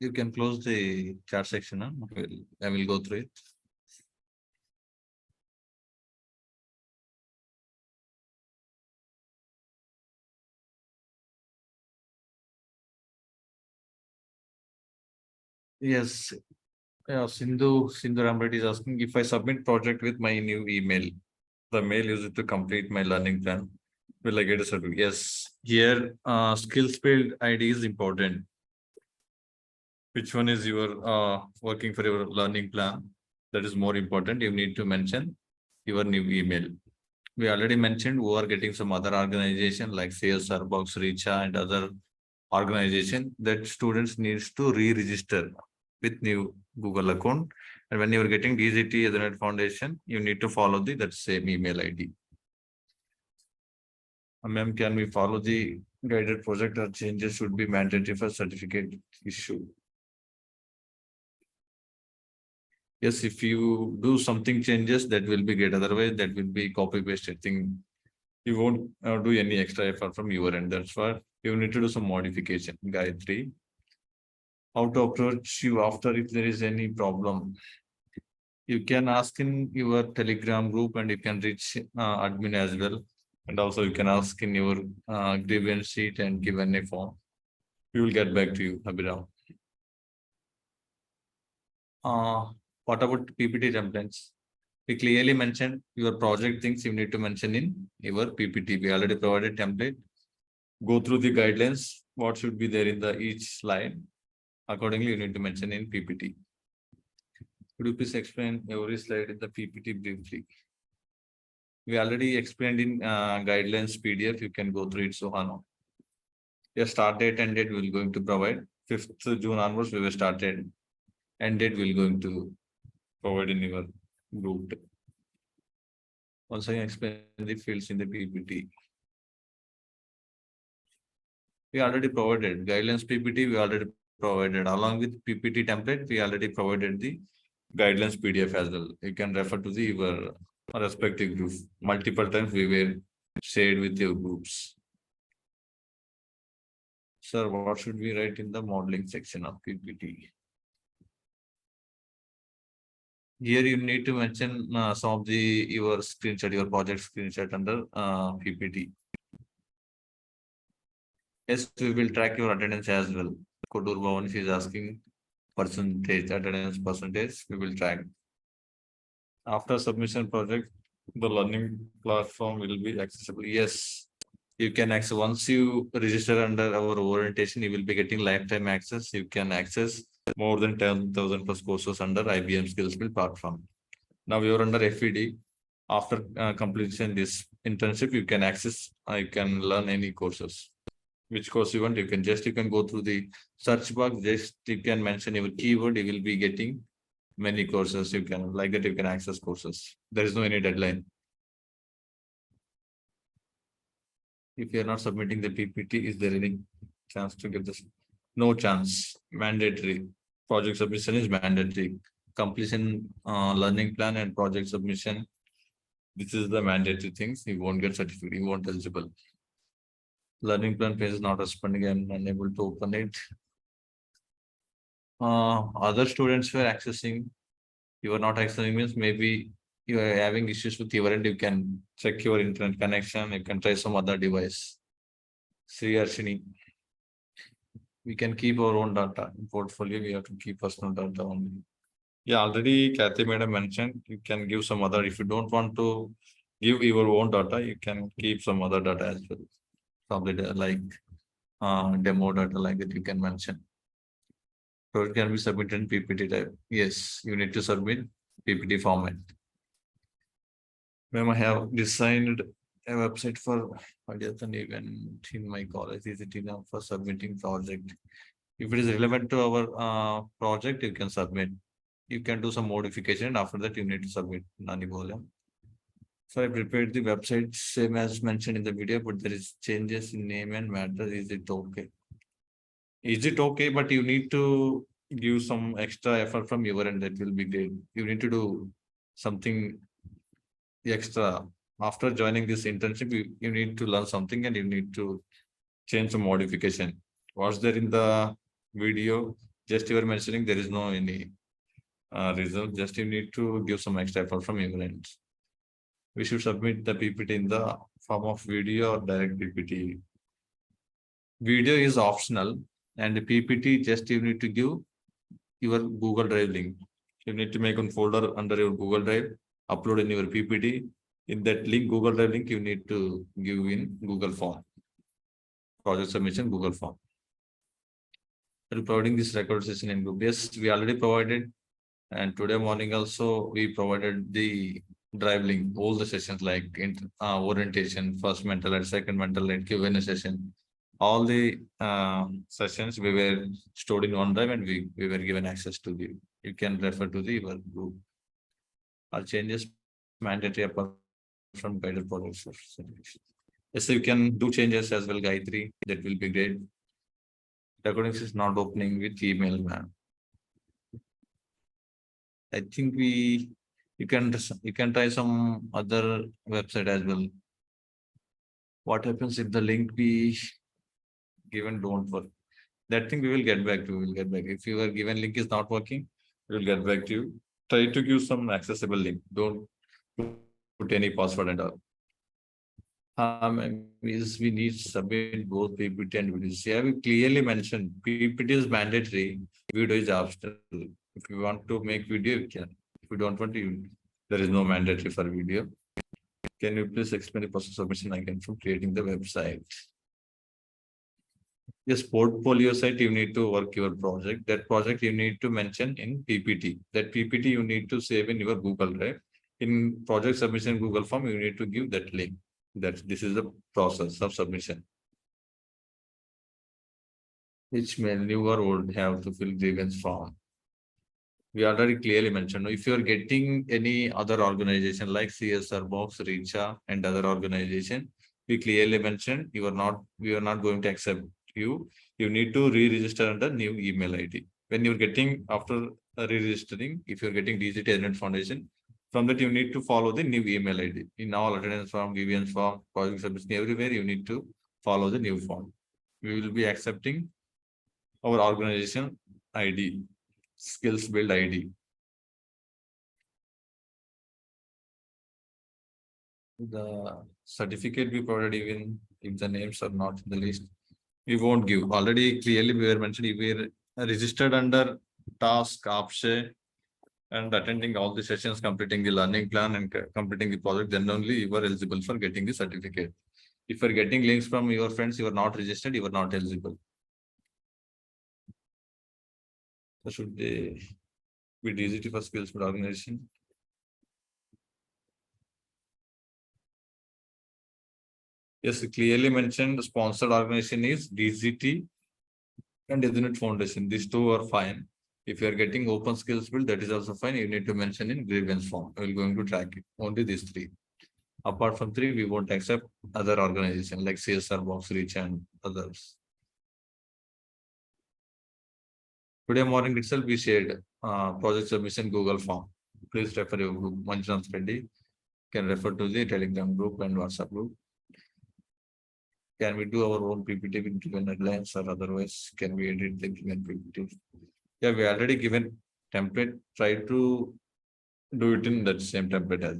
[SPEAKER 1] You can close the chat section. Huh? I will go through it. Yes. Yeah, Sindhu Ramreddy is asking if I submit project with my new email, the mail used to complete my learning plan, will I get a certificate? Yes. Here, skills field ID is important. Which one is your working for your learning plan? That is more important. You need to mention your new email. We already mentioned who are getting some other organization like CSR Box, Richa, and other organization that students needs to re-register with new Google account. And when you are getting DZT Ethernet Foundation, you need to follow that same email ID. Ma'am, can we follow the guided project or changes should be mandatory for certificate issue? Yes, if you do something changes, that will be great. Otherwise, that will be copy pasted thing. You won't do any extra effort from your end. That's why you need to do some modification. Gayatri, how to approach you after if there is any problem? You can ask in your Telegram group and you can reach admin as well. And also you can ask in your grievance sheet and give a form. We will get back to you, Abhirav. What about PPT templates? We clearly mentioned your project things you need to mention in your PPT. We already provided template. Go through the guidelines. What should be there in the each slide? Accordingly, you need to mention in PPT. Could you please explain every slide in the PPT briefly? We already explained in guidelines PDF. You can go through it, Sohana. Your start date and date we're going to provide. 5th June onwards, we will started. End date we're going to provide in your group. Once I explain the fields in the PPT. We already provided guidelines PPT. We already provided along with PPT template. We already provided the guidelines PDF as well. You can refer to the your respective group. Multiple times we were shared with your groups. Sir, what should we write in the modeling section of PPT? Here you need to mention some of the your screenshot, your project screenshot under PPT. Yes, we will track your attendance as well. Kodur Bhavan is asking percentage, attendance percentage, we will track. After submission project, the learning platform will be accessible. Yes, you can access once you register under our orientation, you will be getting lifetime access. You can access more than 10,000 plus courses under IBM Skills Build platform. Now you are under FED. After completion this internship, you can access, you can learn any courses. Which course you want, you can go through the search box, just you can mention your keyword, you will be getting many courses. You can like that, you can access courses. There is no any deadline. If you are not submitting the PPT, is there any chance to get this? No chance. Mandatory. Project submission is mandatory. Completion learning plan and project submission. This is the mandatory things. You won't get certificate. You won't eligible. Learning plan page is not responding. I'm unable to open it. Other students were accessing. You are not accessing means maybe you are having issues with your end. You can check your internet connection. You can try some other device. Sri Arshini. We can keep our own data in portfolio. We have to keep personal data only. Yeah, already Kathy madam mentioned you can give some other. If you don't want to give your own data, you can keep some other data as well. Probably like demo data like that you can mention. So it can be submitted in PPT type. Yes, you need to submit PPT format. Ma'am, I have designed a website for an event in my college. Is it enough for submitting project? If it is relevant to our project, you can submit. You can do some modification. After that, you need to submit. Nani bola. So I prepared the website same as mentioned in the video, but there is changes in name and matter. Is it okay? Is it okay? But you need to give some extra effort from your end. That will be great. You need to do something extra. After joining this internship, you need to learn something and you need to change some modification. What's there in the video? Just you are mentioning there is no any result. Just you need to give some extra effort from your end. We should submit the PPT in the form of video or direct PPT. Video is optional, and the PPT just you need to give your Google Drive link. You need to make one folder under your Google Drive, upload in your PPT. In that link, Google Drive link, you need to give in Google Form. Project submission, Google Form. Are you providing this record session in group? Yes, we already provided. And today morning also, we provided the drive link, all the sessions like orientation, first mental and second mental and Q&A session. All the sessions we were stored in OneDrive and we were given access to the, you can refer to the your group. Our changes mandatory apart from guided products. Yes, you can do changes as well, Gayatri. That will be great. Recordings is not opening with email, man. I think you can try some other website as well. What happens if the link be given don't work? That thing we will get back to. We will get back. If your given link is not working, we will get back to you. Try to give some accessible link. Don't put any password and all. Is we need to submit both PPT and videos. Yeah, we clearly mentioned PPT is mandatory, video is optional. If you want to make video, you can. If you don't want to, there is no mandatory for video. Can you please explain the process of submission again from creating the website? Yes, portfolio site, you need to work your project. That project you need to mention in PPT. That PPT you need to save in your Google Drive. In project submission Google Form, you need to give that link. That this is the process of submission. Which new or old have to fill grievance form? We already clearly mentioned. If you are getting any other organization like CSR Box, Richa, and other organization, we clearly mentioned we are not going to accept you. You need to re-register under new email ID. When you're getting after re-registering, if you're getting DGT Internet Foundation, from that you need to follow the new email ID. In all attendance form, grievance form, project submission, everywhere you need to follow the new form. We will be accepting our organization ID, skills build ID. The certificate we provided, even if the names are not in the list, we won't give. Already clearly we were mentioned, if we are registered under task, Akshay, and attending all the sessions, completing the learning plan and completing the project, then only you are eligible for getting the certificate. If you are getting links from your friends, you are not registered, you are not eligible. So should they be DGT for skills for organization? Yes, clearly mentioned the sponsored organization is DGT and Internet Foundation. These two are fine. If you are getting open skills build, that is also fine. You need to mention in grievance form. We are going to track it. Only these three. Apart from three, we won't accept other organization like CSR Box, Reach, and others. Today morning itself, we shared project submission Google form. Please refer your group. Manjunath Reddy can refer to the Telegram group and WhatsApp group. Can we do our own PPT with given headlines, or otherwise can we edit the given PPT? Yeah, we already given template. Try to do it in that same template as.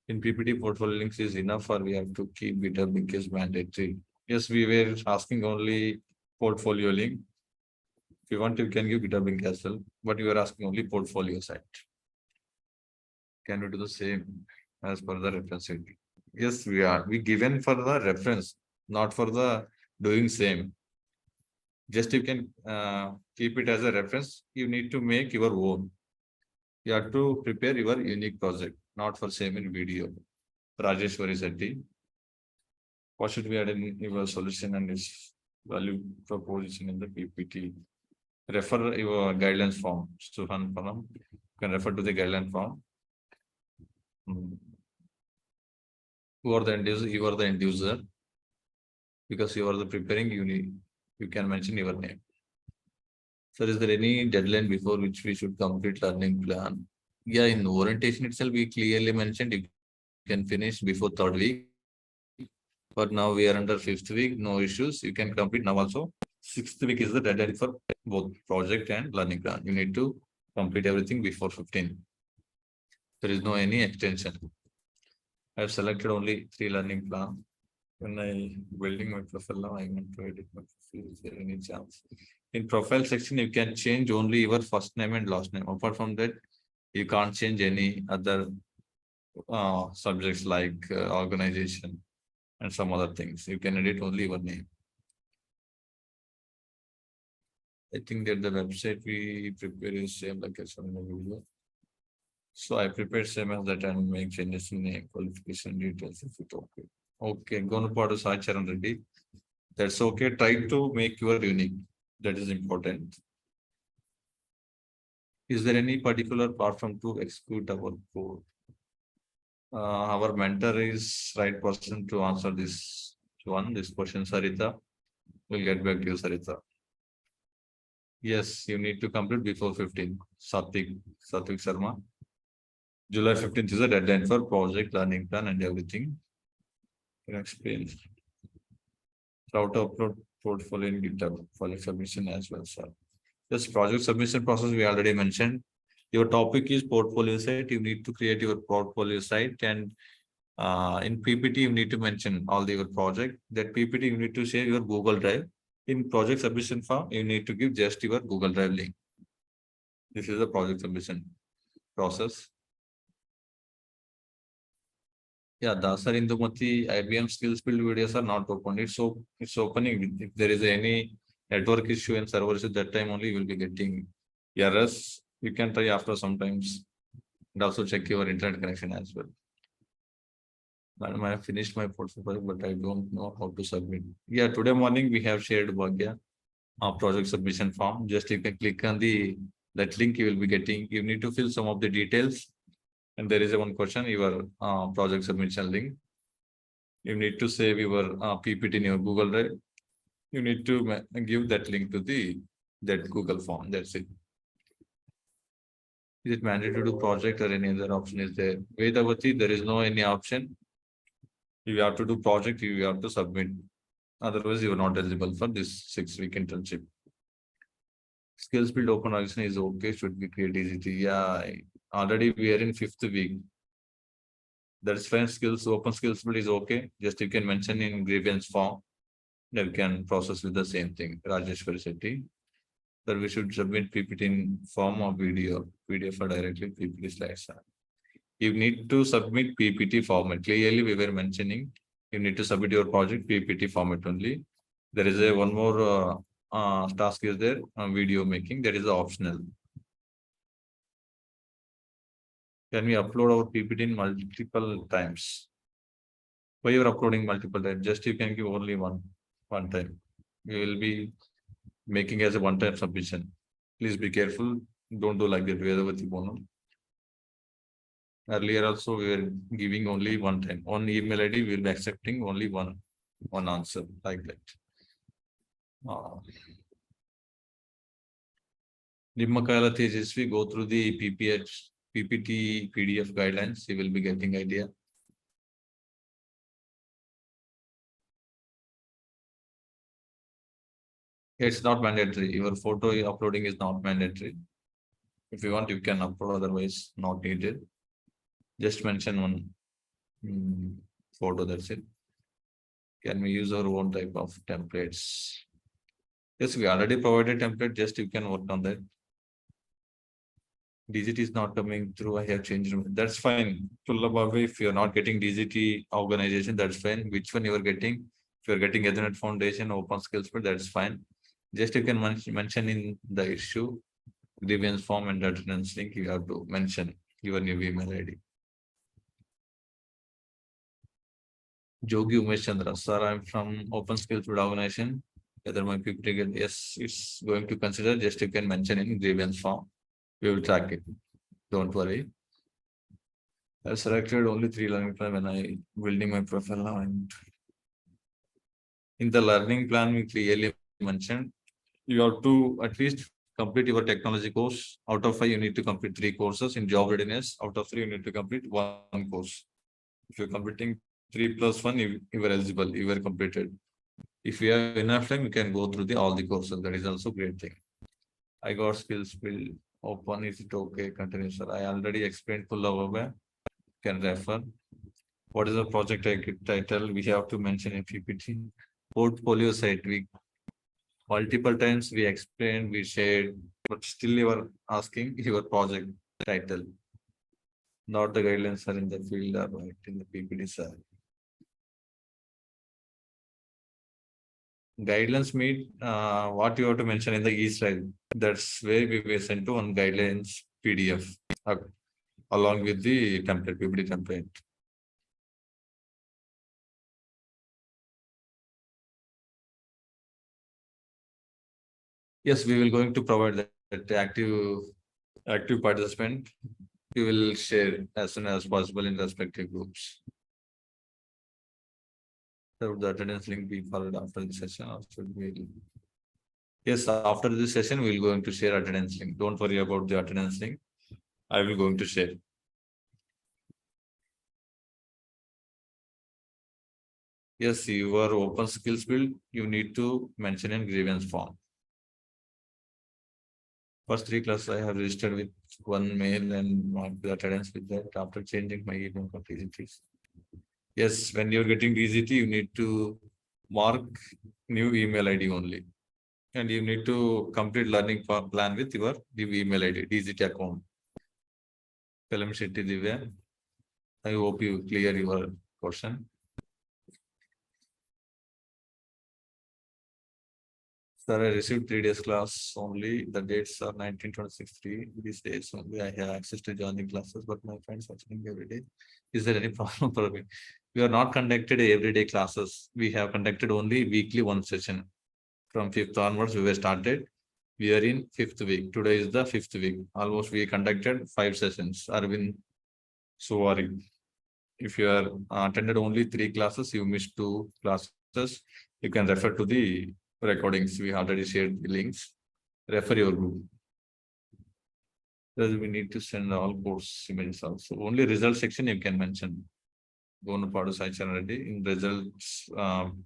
[SPEAKER 1] In PPT, portfolio links is enough, or we have to keep GitHub link is mandatory? Yes, we were asking only portfolio link. If you want, you can give GitHub link as well, but you are asking only portfolio site. Can we do the same as per the reference? Yes, we are. We given for the reference, not for the doing same. Just you can keep it as a reference. You need to make your own. You have to prepare your unique project, not for same in video. Rajeshwari Sethi. What should we add in your solution and its value proposition in the PPT? Refer your guidelines form. Suhan Panam. You can refer to the guideline form. Who are the end user? You are the end user. Because you are the preparing, you can mention your name. So is there any deadline before which we should complete learning plan? Yeah, in orientation itself, we clearly mentioned you can finish before 3rd week. But now we are under 5th week, no issues. You can complete now also. 6th week is the deadline for both project and learning plan. You need to complete everything before 15. There is no any extension. I have selected only 3 learning plan. When I building my profile now, I want to edit my profile. Is there any chance? In profile section, you can change only your first name and last name. Apart from that, you can't change any other subjects like organization and some other things. You can edit only your name. I think that the website we prepare is same like as on the video. So I prepared same as that and make changes in name, qualification details if it okay. Okay, gonna put a Sacharan Reddy. That's okay. Try to make your unique. That is important. Is there any particular platform to execute our code? Our mentor is right person to answer this question, Sarita. We'll get back to you, Sarita. Yes, you need to complete before 15. Satvik Sharma. July 15th is the deadline for project, learning plan, and everything. Can explain. How to upload portfolio in GitHub for submission as well, sir. This project submission process we already mentioned. Your topic is portfolio site. You need to create your portfolio site, and in PPT you need to mention all your project. That PPT you need to share your Google Drive. In project submission form, you need to give just your Google Drive link. This is the project submission process. Yeah, Dasar Indumati IBM skills build videos are not open. It's opening. If there is any network issue and servers at that time only you will be getting errors. You can try after sometimes and also check your internet connection as well. Madam, I have finished my portfolio, but I don't know how to submit. Yeah, today morning we have shared Bhagya project submission form. Just you can click on that link you will be getting. You need to fill some of the details. And there is a one question, your project submission link. You need to save your PPT in your Google Drive. You need to give that link to that Google form. That's it. Is it mandatory to do project or any other option is there? Vedavati, there is no any option. You have to do project, you have to submit. Otherwise, you are not eligible for this 6-week internship. Skills build open organization is okay, should be create DGT. Yeah, already we are in 5th week. That's fine. Skills, open skills build is okay. Just you can mention in grievance form. Then you can process with the same thing. Rajeshwari Shetty. That we should submit PPT in form of video, PDF or directly PPT slides. You need to submit PPT format. Clearly, we were mentioning you need to submit your project PPT format only. There is a one more task is there video making. That is optional. Can we upload our PPT in multiple times? Why you are uploading multiple times? Just you can give only one time. We will be making as a one-time submission. Please be careful. Don't do like that. Vedavati Bonam. Earlier also we were giving only one time. On email ID, we will be accepting only one answer like that. Nimmakayala Tejasvi, go through the PPT PDF guidelines. You will be getting idea. It's not mandatory. Your photo uploading is not mandatory. If you want, you can upload, otherwise not needed. Just mention one photo, that's it. Can we use our own type of templates? Yes, we already provided template, just you can work on that. DGT is not coming through, I have changed. That's fine. If you're not getting DGT organization, that's fine. Which one you are getting? If you're getting Ethernet Foundation, Open Skills, but that's fine. Just you can mention in the issue, grievance form and attendance link, you have to mention your new email ID. Jogi Umesh Chandra, sir, I'm from Open Skills organization. Whether my people get, yes, it's going to consider, just you can mention in grievance form. We will track it. Don't worry. I selected only 3 learning plan when I building my profile now. And in the learning plan, we clearly mentioned you have to at least complete your technology course. Out of 5, you need to complete 3 courses. In job readiness, out of 3, you need to complete 1 course. If you're completing 3 plus 1, you were eligible, you were completed. If you have enough time, you can go through all the courses. That is also great thing. I got skills build open. Is it okay? Continue, sir. I already explained full over. Can refer. What is the project title? We have to mention in PPT. Portfolio site. We multiple times we explained, we shared, but still you are asking your project title. Not the guidelines are in the field or right in the PPT side. Guidelines meet what you have to mention in the E slide. That's where we will send to one guidelines PDF along with the template, PPT template. Yes, we will going to provide that active participant. We will share as soon as possible in respective groups. So the attendance link be followed after the session or should we? Yes, after this session, we'll going to share attendance link. Don't worry about the attendance link. I will going to share. Yes, your open skills build, you need to mention in grievance form. First 3 classes I have registered with one mail and marked the attendance with that after changing my email completely. Yes, when you're getting DGT, you need to mark new email ID only. And you need to complete learning plan with your new email ID, DGT account. Kalam Shetty Divya. I hope you clear your question. Sir, I received 3 days class only. The dates are 19, 26, 3. These days only I have access to joining classes, but my friends are watching every day. Is there any problem for me? We are not conducted everyday classes. We have conducted only weekly one session. From 5th onwards, we were started. We are in 5th week. Today is the 5th week. Almost we conducted 5 sessions. Arvind Suwari. If you are attended only 3 classes, you missed 2 classes. You can refer to the recordings. We already shared the links. Refer your group. Because we need to send all course images also. Only result section you can mention. Go to Padu Sai already. In results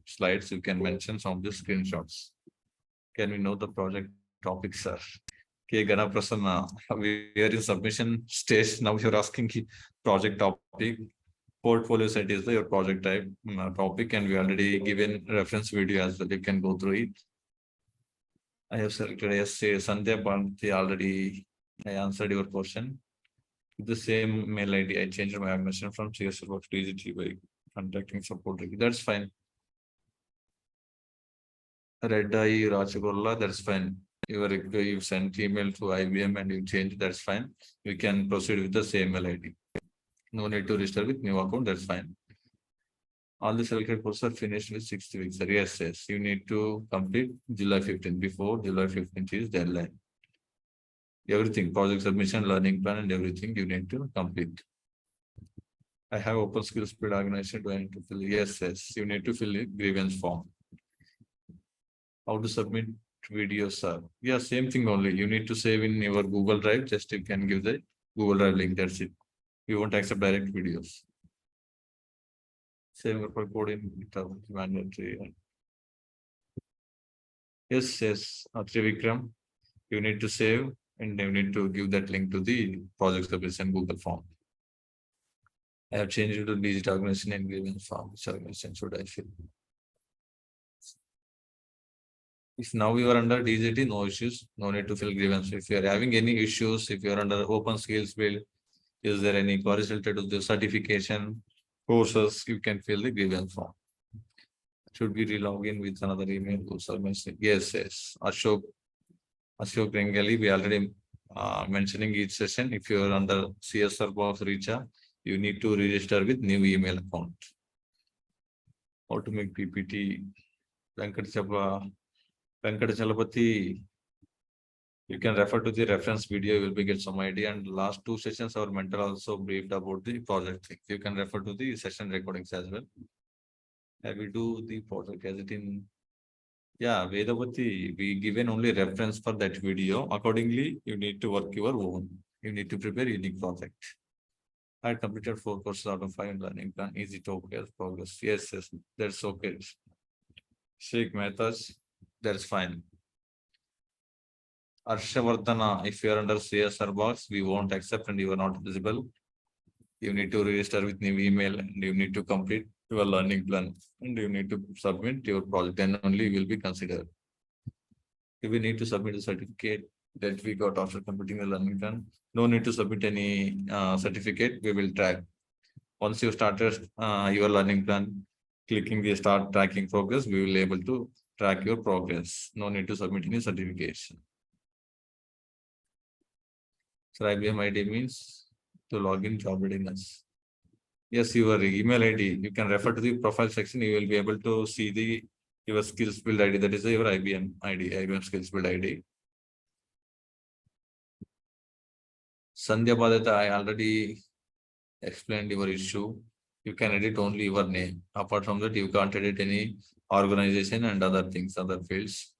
[SPEAKER 1] slides, you can mention some of the screenshots. Can we know the project topics, sir? Okay, Gana Prasanna, we are in submission stage. Now you're asking project topic. Portfolio set is your project type topic, and we already given reference video as well. You can go through it. I have selected essay. Sandhya Bhanti already. I answered your question. The same mail ID. I changed my admission from CSR to DGT by contacting support. That's fine. Red Eye Rajagolla, that's fine. You sent email to IBM and you change, that's fine. You can proceed with the same mail ID. No need to register with new account, that's fine. All the selected courses are finished with 60 weeks. Yes, yes. You need to complete July 15th. Before July 15th is deadline. Everything, project submission, learning plan, and everything you need to complete. I have open skills spread organization. Do I need to fill? Yes, yes. You need to fill a grievance form. How to submit videos, sir? Yeah, same thing only. You need to save in your Google Drive. Just you can give the Google Drive link. That's it. You won't accept direct videos. Save for code in GitHub mandatory. Yes, yes. Trivikram, you need to save and you need to give that link to the project submission Google form. I have changed it to digital organization and grievance form. Which organization should I fill? If now you are under DGT, no issues, no need to fill grievance. If you are having any issues, if you are under open skills build, is there any queries related to the certification courses, you can fill the grievance form. Should we relog in with another email to submission? Yes, yes. Ashok Bengali, we already mentioning each session. If you are under CSR box Richa, you need to register with new email account. How to make PPT? Venkatachalapati, you can refer to the reference video, you will be get some idea. And last 2 sessions, our mentor also briefed about the project thing. You can refer to the session recordings as well. I will do the project as it in. Yeah, Vedavati, we given only reference for that video. Accordingly, you need to work your own. You need to prepare unique project. I completed 4 courses out of 5 learning plan. Is it okay as progress? Yes, yes, that's okay. Sheikh Mehta's, that's fine. Arshavardhana, if you are under CSR box, we won't accept and you are not visible. You need to register with new email and you need to complete your learning plan and you need to submit your project. Then only you will be considered. If we need to submit a certificate that we got after completing the learning plan, no need to submit any certificate. We will track. Once you started your learning plan, clicking the start tracking progress, we will able to track your progress. No need to submit any certification. So IBM ID means to log in job readiness. Yes, your email ID. You can refer to the profile section. You will be able to see the your skills build ID. That is your IBM ID, IBM skills build ID. Sandhya Badata, I already explained your issue. You can edit only your name. Apart from that, you can't edit any organization and other things, other fields.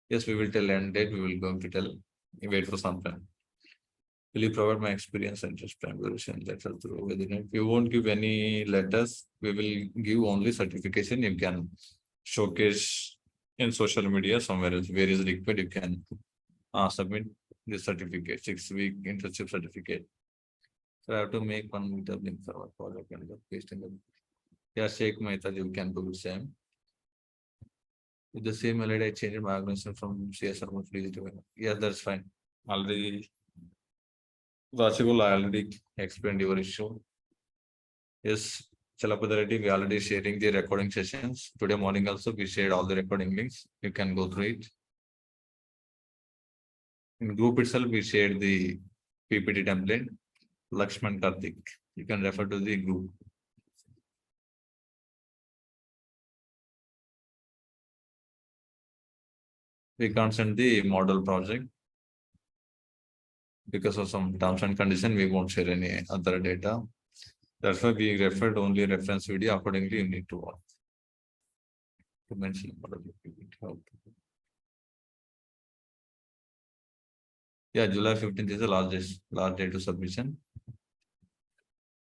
[SPEAKER 1] Yes, we will tell end date. We will going to tell. Wait for some time. Will you provide my experience and just preparation letter through within it? We won't give any letters. We will give only certification. You can showcase in social media somewhere else where is required. You can submit the certificate, 6-week internship certificate. So I have to make one meetup link for our project and paste in the. Yeah, Sheikh Mehta, you can do the same. With the same mail ID, I changed my organization from CSR monthly to. Yeah, that's fine. Already, Rachigul, I already explained your issue. Yes, Chalapatha Reddy, we already sharing the recording sessions. Today morning also, we shared all the recording links. You can go through it. In group itself, we shared the PPT template. Lakshman Karthik, you can refer to the group. We can't send the model project because of some terms and condition. We won't share any other data. That's why we referred only reference video. Accordingly, you need to watch. To mention model. Yeah, July 15th is the last day to submission.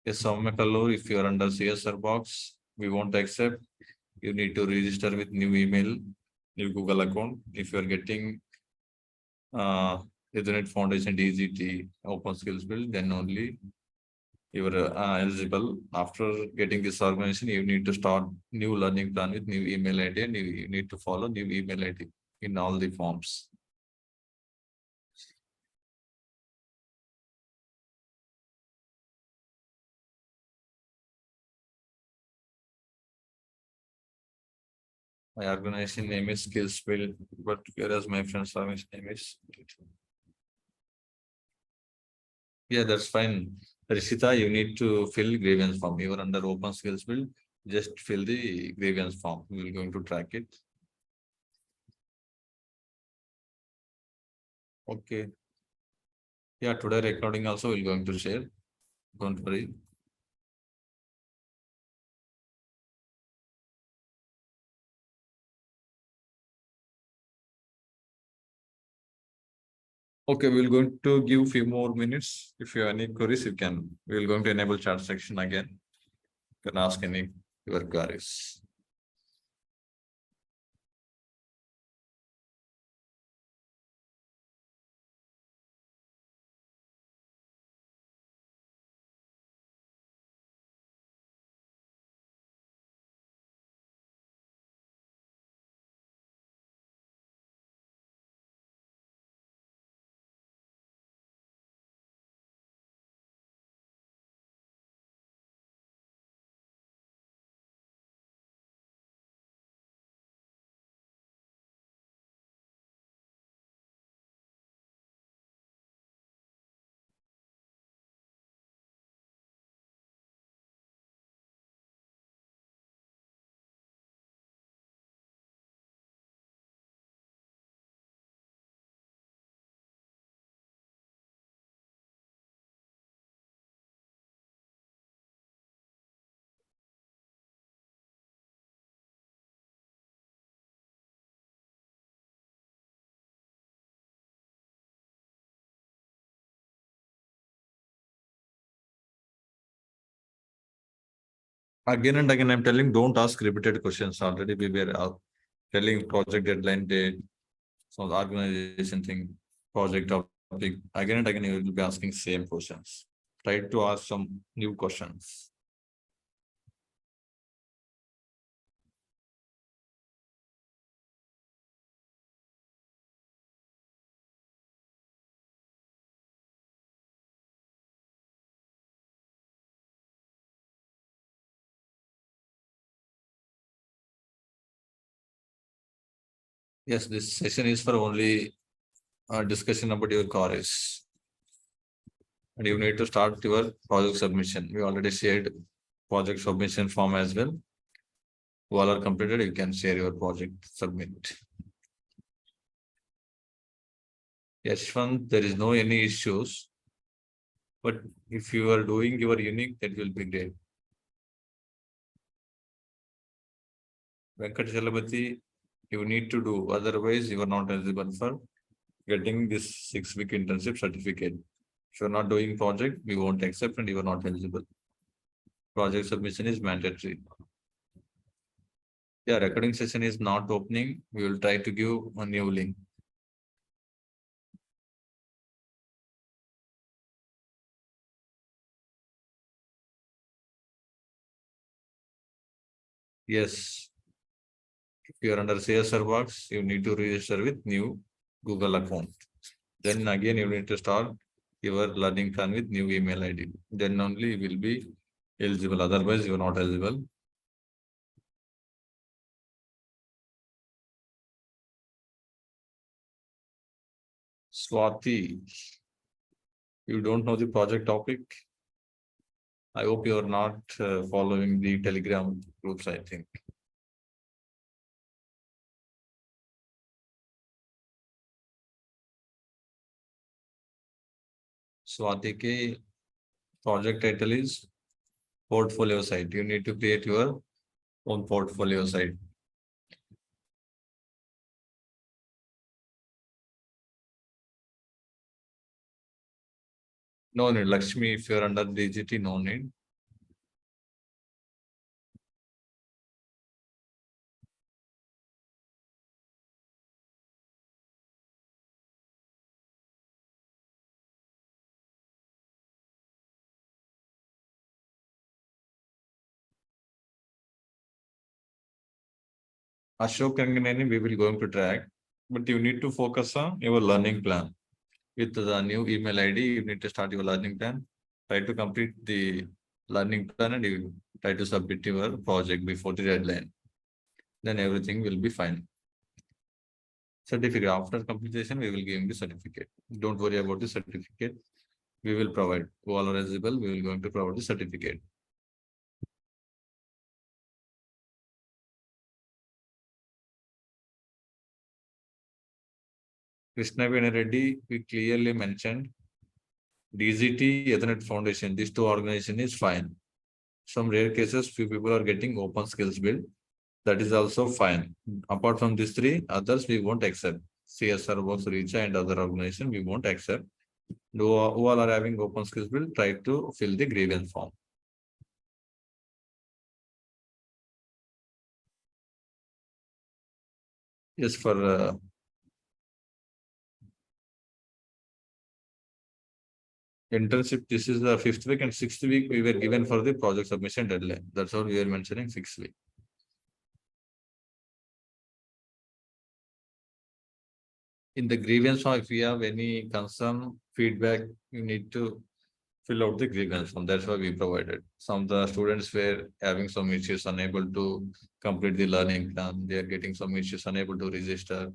[SPEAKER 1] Yes, Soumya if you are under CSR box, we won't accept. You need to register with new email, new Google account. If you are getting Ethernet Foundation DGT Open Skills Build, then only you are eligible. After getting this organization, you need to start new learning plan with new email ID and you need to follow new email ID in all the forms. My organization name is Skills Build, but whereas my friend's organization name is. Yeah, that's fine. Rishita, you need to fill grievance form. You are under Open Skills Build. Just fill the grievance form. We will going to track it. Okay. Yeah, today recording also we're going to share. Don't worry. Okay, we're going to give few more minutes. If you have any queries, you can. We're going to enable chat section again. You can ask any your queries. Again and again, I'm telling, don't ask repeated questions. Already we were telling project deadline date, so the organization thing, project topic. Again and again, you will be asking same questions. Try to ask some new questions. Yes, this session is for only discussion about your college. And you need to start your project submission. We already shared project submission form as well. All are completed, you can share your project, submit. Yashwant, there is no any issues. But if you are doing your unique, that will be great. Venkat Chalabati, you need to do, otherwise you are not eligible for getting this 6-week internship certificate. If you are not doing project, we won't accept and you are not eligible. Project submission is mandatory. Yeah, recording session is not opening. We will try to give a new link. Yes. If you are under CSR box, you need to register with new Google account. Then again, you need to start your learning plan with new email ID. Then only you will be eligible. Otherwise, you are not eligible. Swati, you don't know the project topic. I hope you are not following the Telegram groups, I think. Swati ke project title is portfolio site. You need to create your own portfolio site. No need, Lakshmi, if you are under DGT, no need. Ashok Ranganeni, we will going to track, but you need to focus on your learning plan. With the new email ID, you need to start your learning plan. Try to complete the learning plan and you try to submit your project before the deadline. Then everything will be fine. Certificate, after completion, we will give the certificate. Don't worry about the certificate. We will provide. Who all are eligible, we will going to provide the certificate. Krishna Reddy, we clearly mentioned DGT, Ethernet Foundation, these two organizations is fine. Some rare cases, few people are getting open skills build. That is also fine. Apart from these three, others we won't accept. CSR works, Richa and other organization, we won't accept. Who all are having open skills build, try to fill the grievance form. Yes, for internship, this is the 5th week and 6th week we were given for the project submission deadline. That's all we are mentioning 6th week. In the grievance form, if you have any concern, feedback, you need to fill out the grievance form. That's why we provided. Some of the students were having some issues, unable to complete the learning plan. They are getting some issues, unable to register.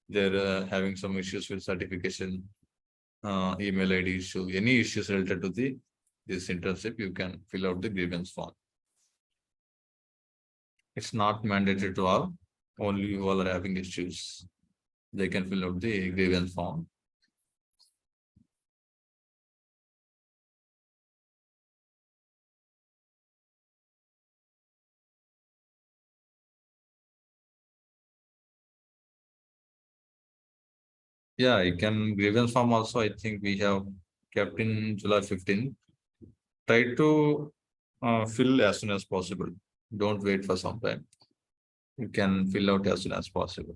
[SPEAKER 1] They're having some issues with certification, email ID issue, any issues related to this internship, you can fill out the grievance form. It's not mandatory to all, only you all are having issues. They can fill out the grievance form. Yeah, you can grievance form also. I think we have kept in July 15. Try to fill as soon as possible. Don't wait for some time. You can fill out as soon as possible.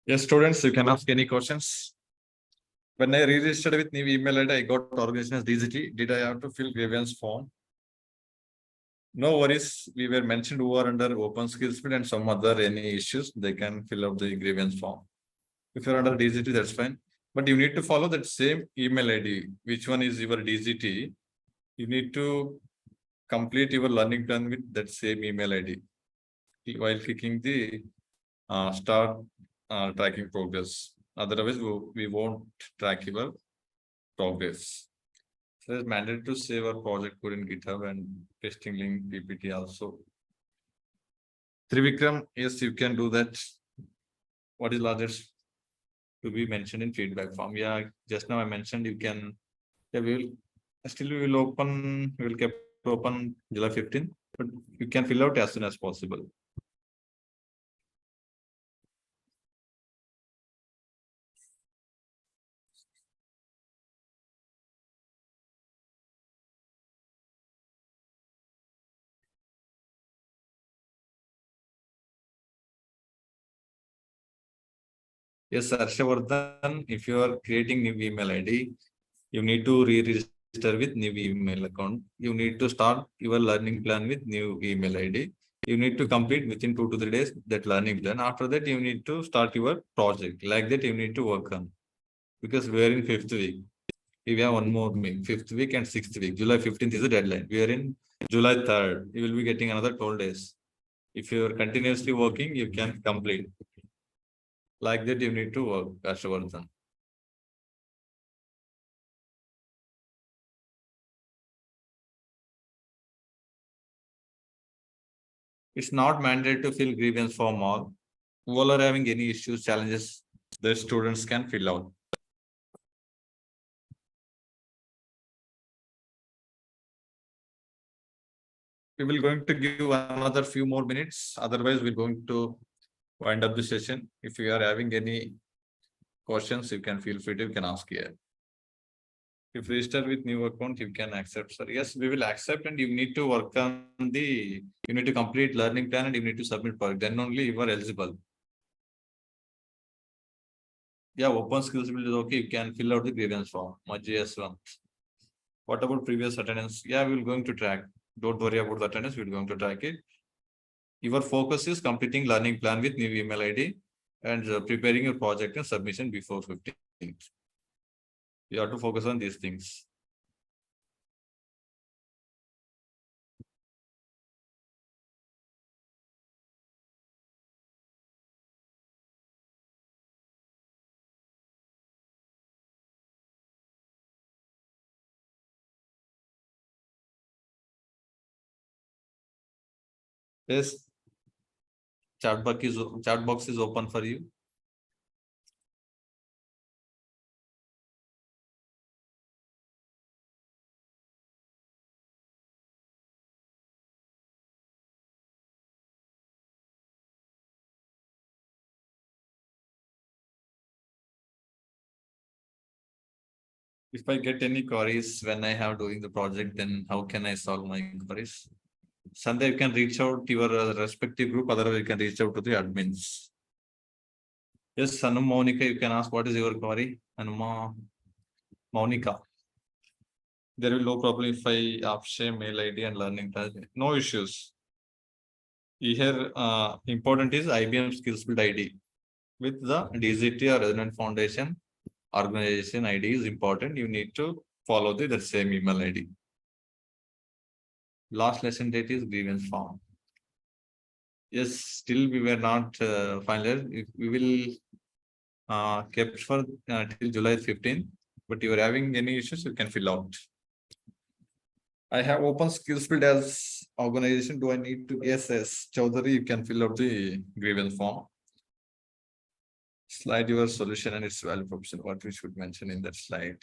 [SPEAKER 1] Yes, students, you can ask any questions. When I re-registered with new email ID, I got organization as DGT. Did I have to fill grievance form? No worries. We were mentioned who are under open skills field and some other any issues, they can fill out the grievance form. If you're under DGT, that's fine. But you need to follow that same email ID. Which one is your DGT? You need to complete your learning plan with that same email ID while clicking the start tracking progress. Otherwise, we won't track your progress. So it's mandatory to save our project code in GitHub and testing link PPT also. Trivikram, yes, you can do that. What is largest to be mentioned in feedback form? Yeah, just now I mentioned you can. Yeah, we will open. We will keep open July 15th, but you can fill out as soon as possible. Yes, Harshavardhan, if you are creating new email ID, you need to re-register with new email account. You need to start your learning plan with new email ID. You need to complete within 2 to 3 days that learning plan. After that, you need to start your project. Like that, you need to work on. Because we are in 5th week. We have one more week, 5th week and 6th week. July 15th is the deadline. We are in July 3rd. You will be getting another 12 days. If you are continuously working, you can complete. Like that, you need to work, Harshavardhan. It's not mandatory to fill grievance form all. Who are having any issues, challenges, the students can fill out. We will going to give another few more minutes. Otherwise, we're going to wind up the session. If you are having any questions, you can feel free to, you can ask here. If register with new account, you can accept, sir. Yes, we will accept, and you need to work on you need to complete learning plan and you need to submit project. Then only you are eligible. Yeah, open skills will is okay. You can fill out the grievance form. My JS1. What about previous attendance? Yeah, we will going to track. Don't worry about the attendance. We're going to track it. Your focus is completing learning plan with new email ID and preparing your project and submission before 15th. You have to focus on these things. Yes, chat box is open for you. If I get any queries when I have doing the project, then how can I solve my queries? Sunday, you can reach out to your respective group. Otherwise, you can reach out to the admins. Yes, Sanum Monica, you can ask what is your query. Anuma Monica. There will no problem if I share mail ID and learning task. No issues. Here, important is IBM Skills Build ID. With the DGT or Resonant Foundation organization ID is important. You need to follow the same email ID. Last lesson date is grievance form. Yes, still we were not finalized. We will kept for till July 15. But you are having any issues, you can fill out. I have open skills field as organization. Do I need to? Yes. Chaudhary, you can fill out the grievance form. Slide your solution and its value proposition. What we should mention in that slide.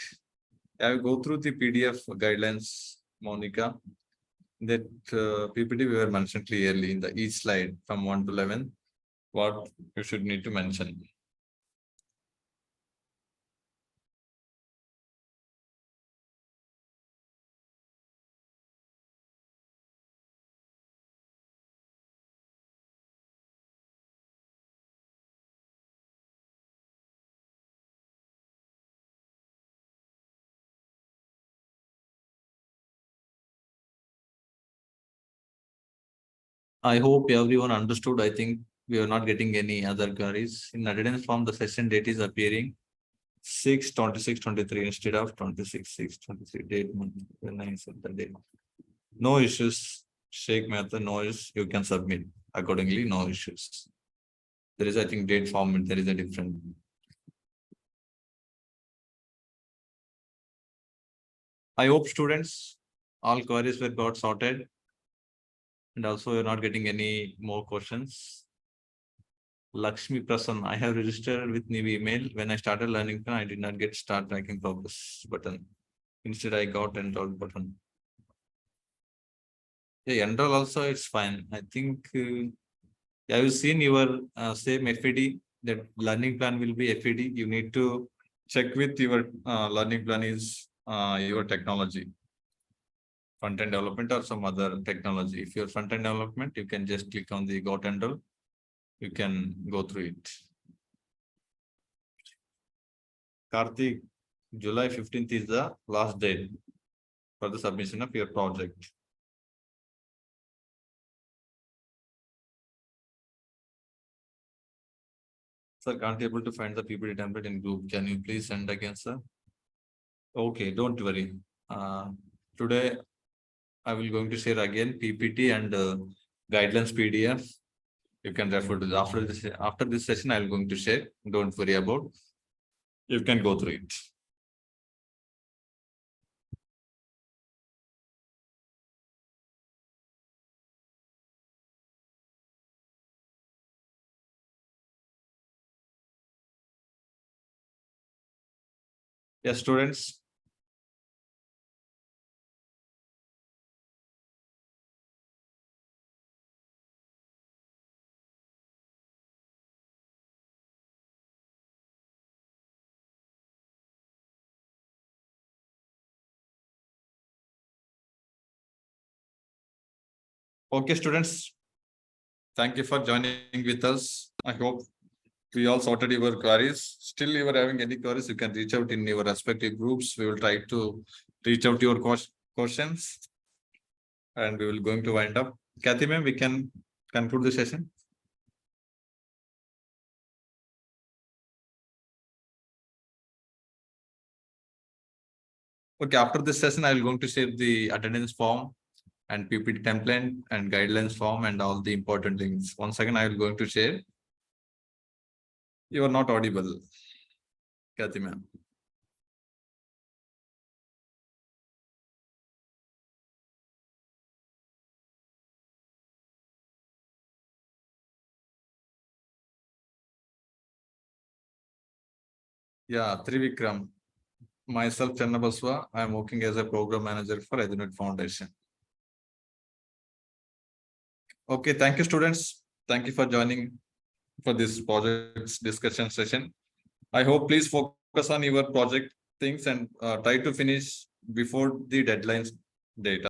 [SPEAKER 1] I will go through the PDF guidelines, Monica. That PPT we were mentioned clearly in the each slide from 1 to 11. What you should need to mention. I hope everyone understood. I think we are not getting any other queries. In attendance form, the session date is appearing 6/26/23 instead of 26/6/23 date month. When I said the date. No issues. Sheikh Mehta, no issues. You can submit accordingly. No issues. There is, I think, date format. There is a different. I hope students, all queries were got sorted. And also you're not getting any more questions. Lakshmi Prasanna, I have registered with new email. When I started learning, I did not get start tracking progress button. Instead, I got enroll button. Yeah, enroll also it's fine. I think have you seen your same FED? That learning plan will be FED. You need to check with your learning plan is your technology. Front-end development or some other technology. If you're front-end development, you can just click on the got enroll. You can go through it. Karthik, July 15th is the last date for the submission of your project. Sir, can't able to find the PPT template in group. Can you please send again, sir? Okay, don't worry. Today I will going to share again PPT and guidelines PDF. You can refer to this. After this session, I will going to share. Don't worry about. You can go through it. Yes, students. Okay, students. Thank you for joining with us. I hope we all sorted your queries. Still, you are having any queries, you can reach out in your respective groups. We will try to reach out to your questions. And we will going to wind up. Kathy ma'am, we can conclude the session. Okay, after this session, I will going to share the attendance form and PPT template and guidelines form and all the important things. Once again, I will going to share. You are not audible, Kathy ma'am. Yeah, Trivikram. Myself, Channa Baswa. I am working as a program manager for Ethernet Foundation. Okay, thank you, students. Thank you for joining for this project discussion session. I hope please focus on your project things and try to finish before the deadlines date.